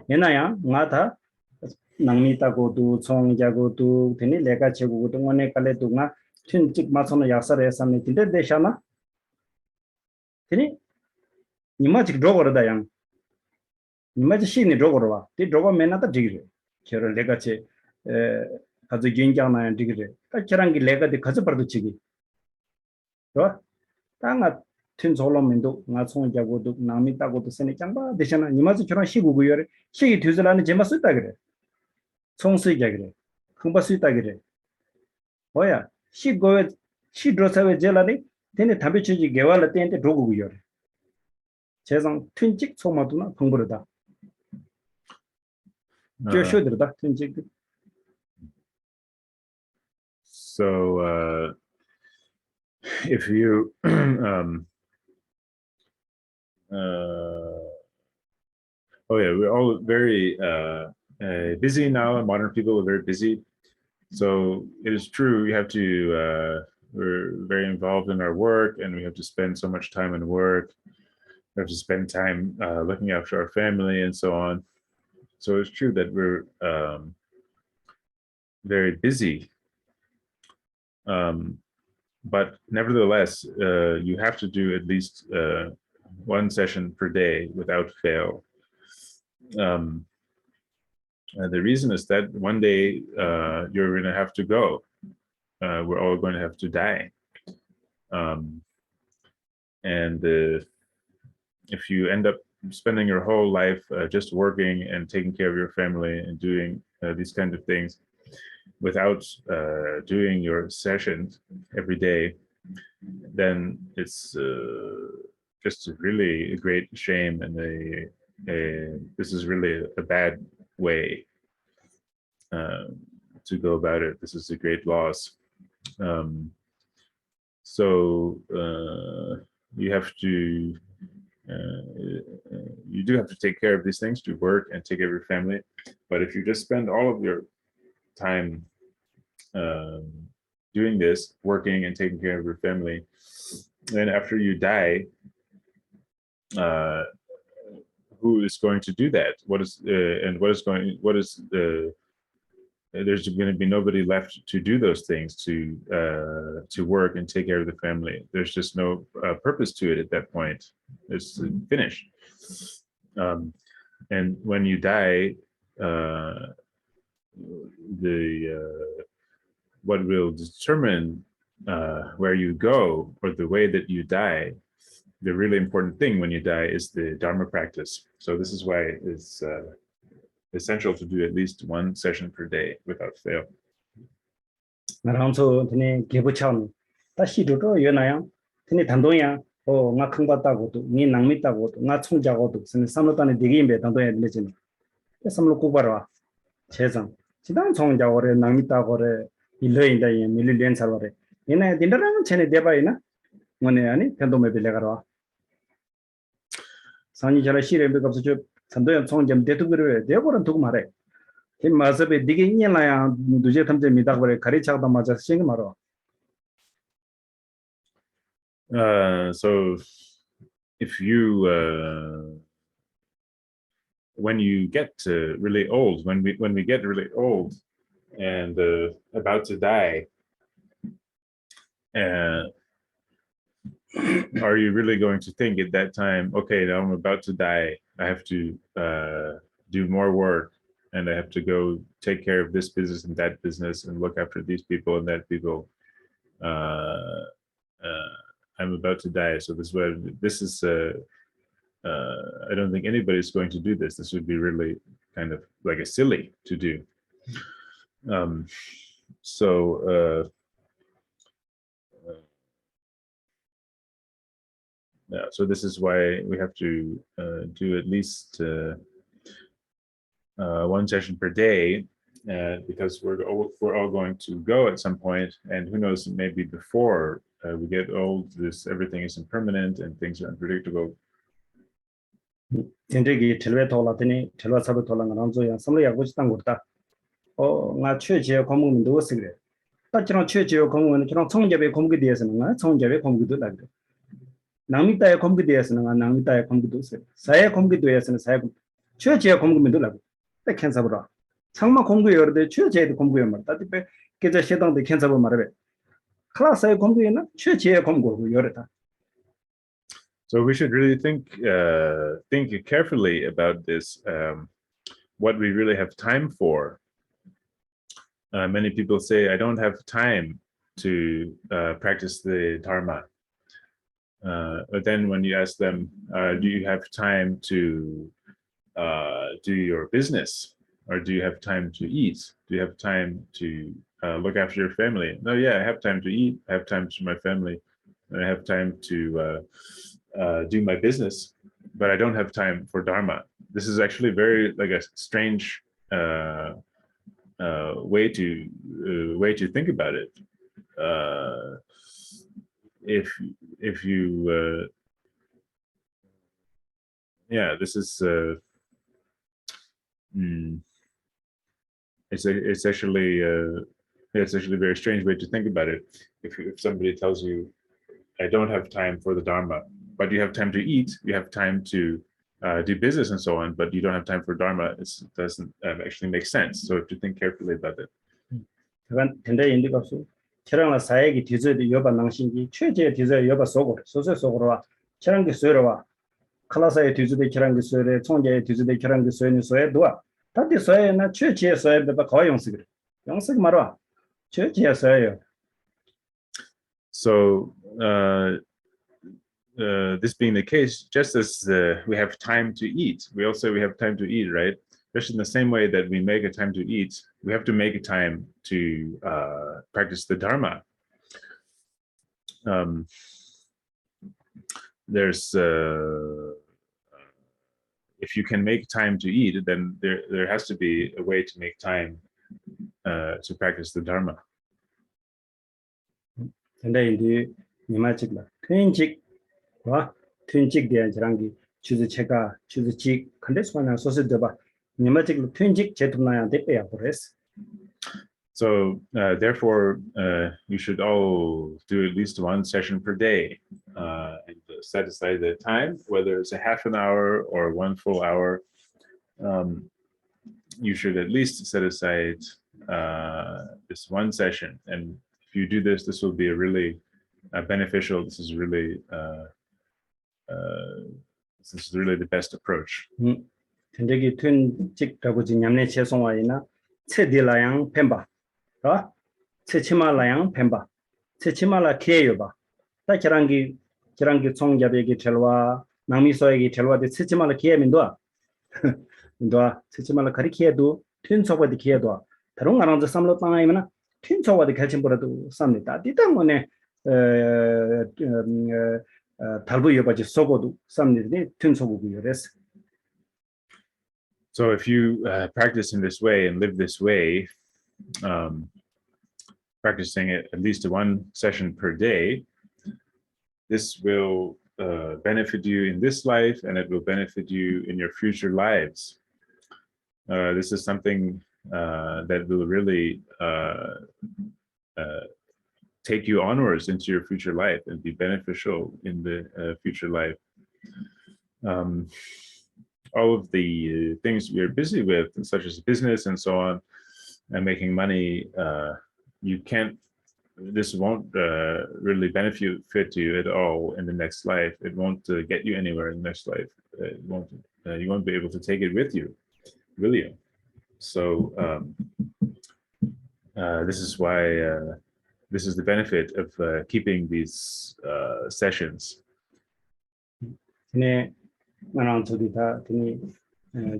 얘나야 나다 낭미 따고도 총자고도 되니 내가 제고도 원에 깔래도 나 튼직 마선의 약사를 했었네 근데 대샤나 되니 이마직 drogo르다 양 이마직 신이 drogo르와 이 drogo 메나다 디그래 저를 내가 제 가서 gen장나야 디그래 까치랑기 레가데 가서 버도 치기 저 땅아 튼 솔로면도 나 총자고도 남이 따고도 세네 장바 대셔나 이마지 저런 시구구요 시기 뒤질라는 제마 쓰다 그래 총수이자 그래 금바 쓰다 그래 뭐야 시고에 시드로사에 제라니 되네 담배 치지 개발할 때한테 도구구요 재상 튼직 소마도나 공부르다 저 쇼들다 튼직 So if you we're all very busy now, and modern people are very busy. So it is true, we have to we're very involved in our work, and we have to spend so much time in work. We have to spend time looking after our family and so on. So it's true that we're very busy. But nevertheless, you have to do at least 1 session per day without fail. The reason is that one day you're going to have to go. We're all going to have to die. And if you end up spending your whole life just working and taking care of your family and doing these kinds of things, without doing your sessions every day, then it's just really a great shame, and this is really a bad way to go about it. This is a great loss. So you have to you do have to take care of these things, to work and take care of your family. But if you just spend all of your time doing this, working and taking care of your family, and after you die, who is going to do that? There's going to be nobody left to do those things, to work and take care of the family. There's just no purpose to it at that point. It's finished. And when you die, what will determine where you go, or the way that you die, the really important thing when you die is the Dharma practice. So this is why it's essential to do at least 1 session per day without fail. 나랑서 드네 개부참 다시도도 연아양 드네 단동이야 나 큰바다고도 니 낭미다고도 나 총자고도 선에 삼로단에 되게 임베 단동에 내지는 삼로 고바라 재상 지당 총자고래 낭미다고래 일러인다에 밀리렌 살와래 얘네 딘더랑 전에 대바이나 뭐네 아니 단동에 빌려가라 산이 잘 시레 베갑서 저 단동에 총점 대도 그래 대고는 두고 말해 이 마습에 되게 인연라야 두제 탐제 미다고래 가리차다 맞아 생각 말어 So if you when you get really old, when we get really old and about to die, are you really going to think at that time, okay, now I'm about to die, I have to do more work, and I have to go take care of this business and that business and look after these people and that people. I'm about to die, so this is I don't think anybody's going to do this. This would be really kind of like a silly to do. Yeah, so this is why we have to do at least one session per day, because we're all going to go at some point, and who knows, maybe before we get old, everything is impermanent and things are unpredictable. 진짜기 텔레 돌아더니 텔레 사부 돌아가 남조야 섬을 야고 있단 거다. 나 최지에 공무원도 쓰그래. 딱지랑 최지에 공무원은 저랑 총재배 공부에 대해서는 나 총재배 공부도 나그래. 남미다의 공부에 대해서는 나 남미다의 공부도 써. 사회 공부에 대해서는 사회 최지에 공부면도 나고. 딱 캔사보라. 상마 공부에 여러데 최지에도 공부에 말다. 특히 계좌 시당도 캔사보 말해. 클래스의 공부에는 최지에 공부고 여러다. So we should really think carefully about this, what we really have time for. Many people say, I don't have time to practice the Dharma. But then when you ask them, do you have time to do your business? Or do you have time to eat? Do you have time to look after your family? No, yeah, I have time to eat. I have time for my family. And I have time to do my business, but I don't have time for Dharma. This is actually very like a strange way to think about it. If you yeah, this is it's actually a very strange way to think about it. If somebody tells you, I don't have time for the Dharma, but you have time to eat, you have time to do business and so on, but you don't have time for Dharma, it doesn't actually make sense. So you have to think carefully about it. 그건 근데 인디가수 저랑 사회기 뒤져도 여바 낭신기 최제 뒤져 여바 속으로 소소 속으로 저랑 그 소리와 클래스에 뒤져도 저랑 그 소리 총재에 뒤져도 저랑 그 소리는 소에 도와 다들 소에나 최제 소에 봐 거의 용식 용식 말아 최제 소예요. So this being the case, just as we have time to eat, we have time to eat, right? Just in the same way that we make a time to eat, we have to make a time to practice the Dharma. There's if you can make time to eat, then there has to be a way to make time to practice the Dharma. 근데 이제 니마직라 트윈직 와 트윈직 대한 저랑기 주주체가 주주직 근데 소나 소스도 봐 니마직로 트윈직 제품나야 대빼야 버렸어. So therefore you should all do at least one session per day and set aside the time, whether it's a half an hour or 1 full hour. You should at least set aside this one session, and if you do this, this will be a really beneficial. This is really the best approach. 근데기 트윈직하고 진냠내 최송화이나 체딜라양 펜바 어? 체치말라양 펜바 체치말라 케요바 다 저랑기 총잡에게 텔와 남미소에게 텔와데 체치말라 케면도 인도아 체치말라 가리케도 튼소바데 케도 다른 거랑도 삼로 땅아이면 튼소바데 갈침보라도 삽니다. 디때문에 달부 여바지 소고도 삽니다. 튼소고고 요레스. So if you practice in this way and live this way, practicing it at least one session per day, this will benefit you in this life, and it will benefit you in your future lives. This is something that will really take you onwards into your future life and be beneficial in the future life. All of the things we are busy with, such as business and so on, and making money, you can't this won't really benefit you at all in the next life. It won't get you anywhere in the next life. It won't. You won't be able to take it with you, will you? So this is why this is the benefit of keeping these sessions. 네, 나랑 저기다 드니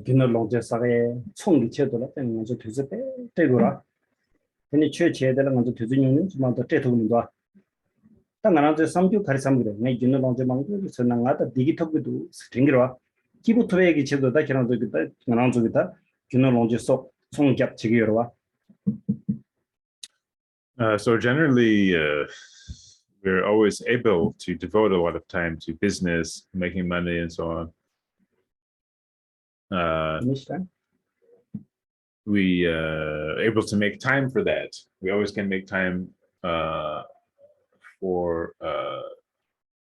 균을 lonje 사게 총기 쳐도라 때문에 먼저 뒤서 빼고라. 드니 최체에다가 먼저 뒤주는 좀 더 떼도문도. 당나라 저 삼주 가리삼그래. 네 균을 lonje 망고 선나가다 디기톡도 스팅기로. 기부터 얘기 쳐도다 그런 저기다 나랑 저기다 균을 lonje 속 총갑 지기로와. So generally, we're always able to devote a lot of time to business, making money, and so on. We able to make time for that. We always can make time for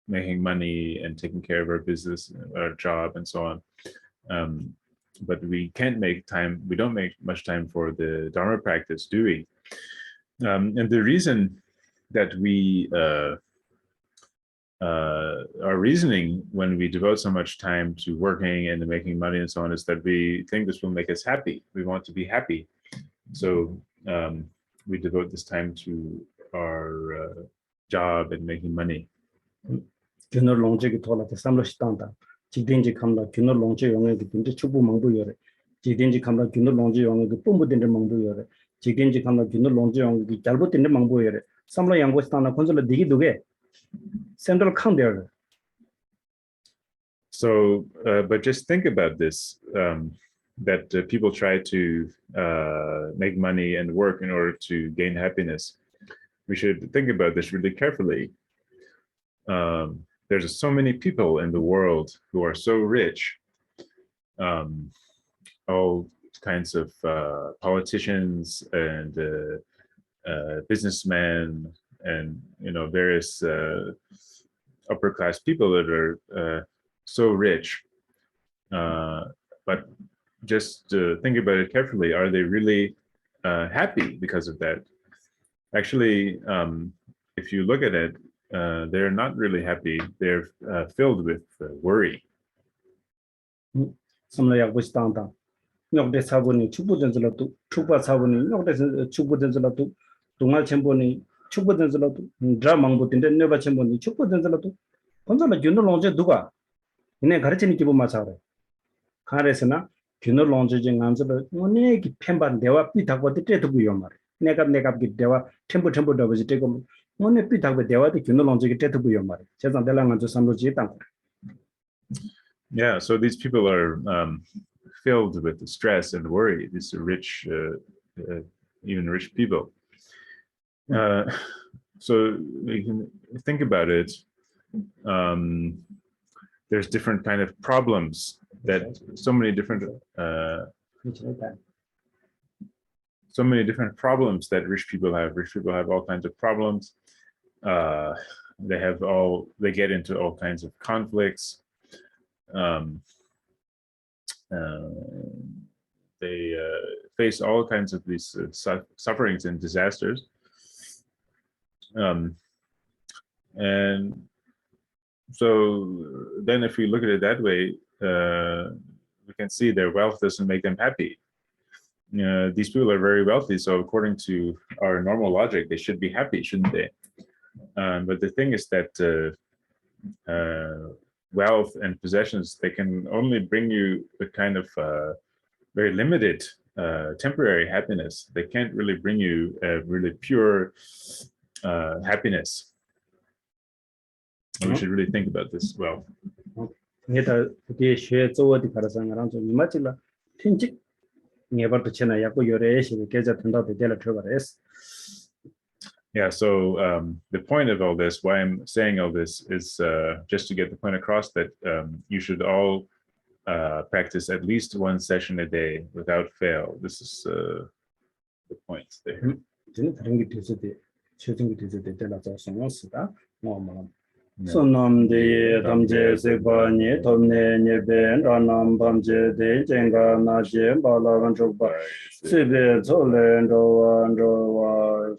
making money and taking care of our business, our job, and so on. But we can't make time. We don't make much time for the Dharma practice, do we? And the reason that we our reasoning when we devote so much time to working and making money and so on is that we think this will make us happy. We want to be happy. So we devote this time to our job and making money. 균을 lonje기 돌아서 삼로시단다. 지든지 감라 균을 lonje 영역이 든지 추부 망부여래. 지든지 감라 균을 lonje 영역이 뿜부된데 망부여래. 지든지 감라 균을 lonje 영역이 잘못된데 망부여래. 삼로 양보스탄나 콘솔 디기두게 central count there. So, but just think about this, that people try to make money and work in order to gain happiness. We should think about this really carefully. There's so many people in the world who are so rich, all kinds of politicians and businessmen, and various upper class people that are so rich, but just think about it carefully. Are they really happy because of that? Actually, if you look at it, they're not really happy. They're filled with worry. 축부된들도 드라망부인데 내가 첨보니 축부된들도 혼자는 균을 lonje 누가 이내 가르치는 기분 맞아래 가래서나 균을 lonje 정한서 뭐네 기 펜반 대화 삐다고 때도고요 말 내가 기 대화 템포 더버지 되고 뭐네 삐다고 대화도 균을 lonje 때도고요 말 세상 대랑한 저 삼로지 땅. Yeah, so these people are filled with stress and worry. These rich, even rich people. So we can think about it. There's different kind of problems that so many different problems that rich people have. Rich people have all kinds of problems. They get into all kinds of conflicts. They face all kinds of these sufferings and disasters. And so then if we look at it that way, we can see their wealth doesn't make them happy. These people are very wealthy, so according to our normal logic, they should be happy, shouldn't they? But the thing is that wealth and possessions, they can only bring you a kind of very limited temporary happiness. They can't really bring you a really pure happiness. And we should really think about this well. Yeah, so the point of all this, why I'm saying all this, is just to get the point across that you should all practice at least one session a day without fail. This is the point there. Sonam de tamje sebani tomne nyeben ranam bamje de jenga na je balagan chokba sebe zolen do wa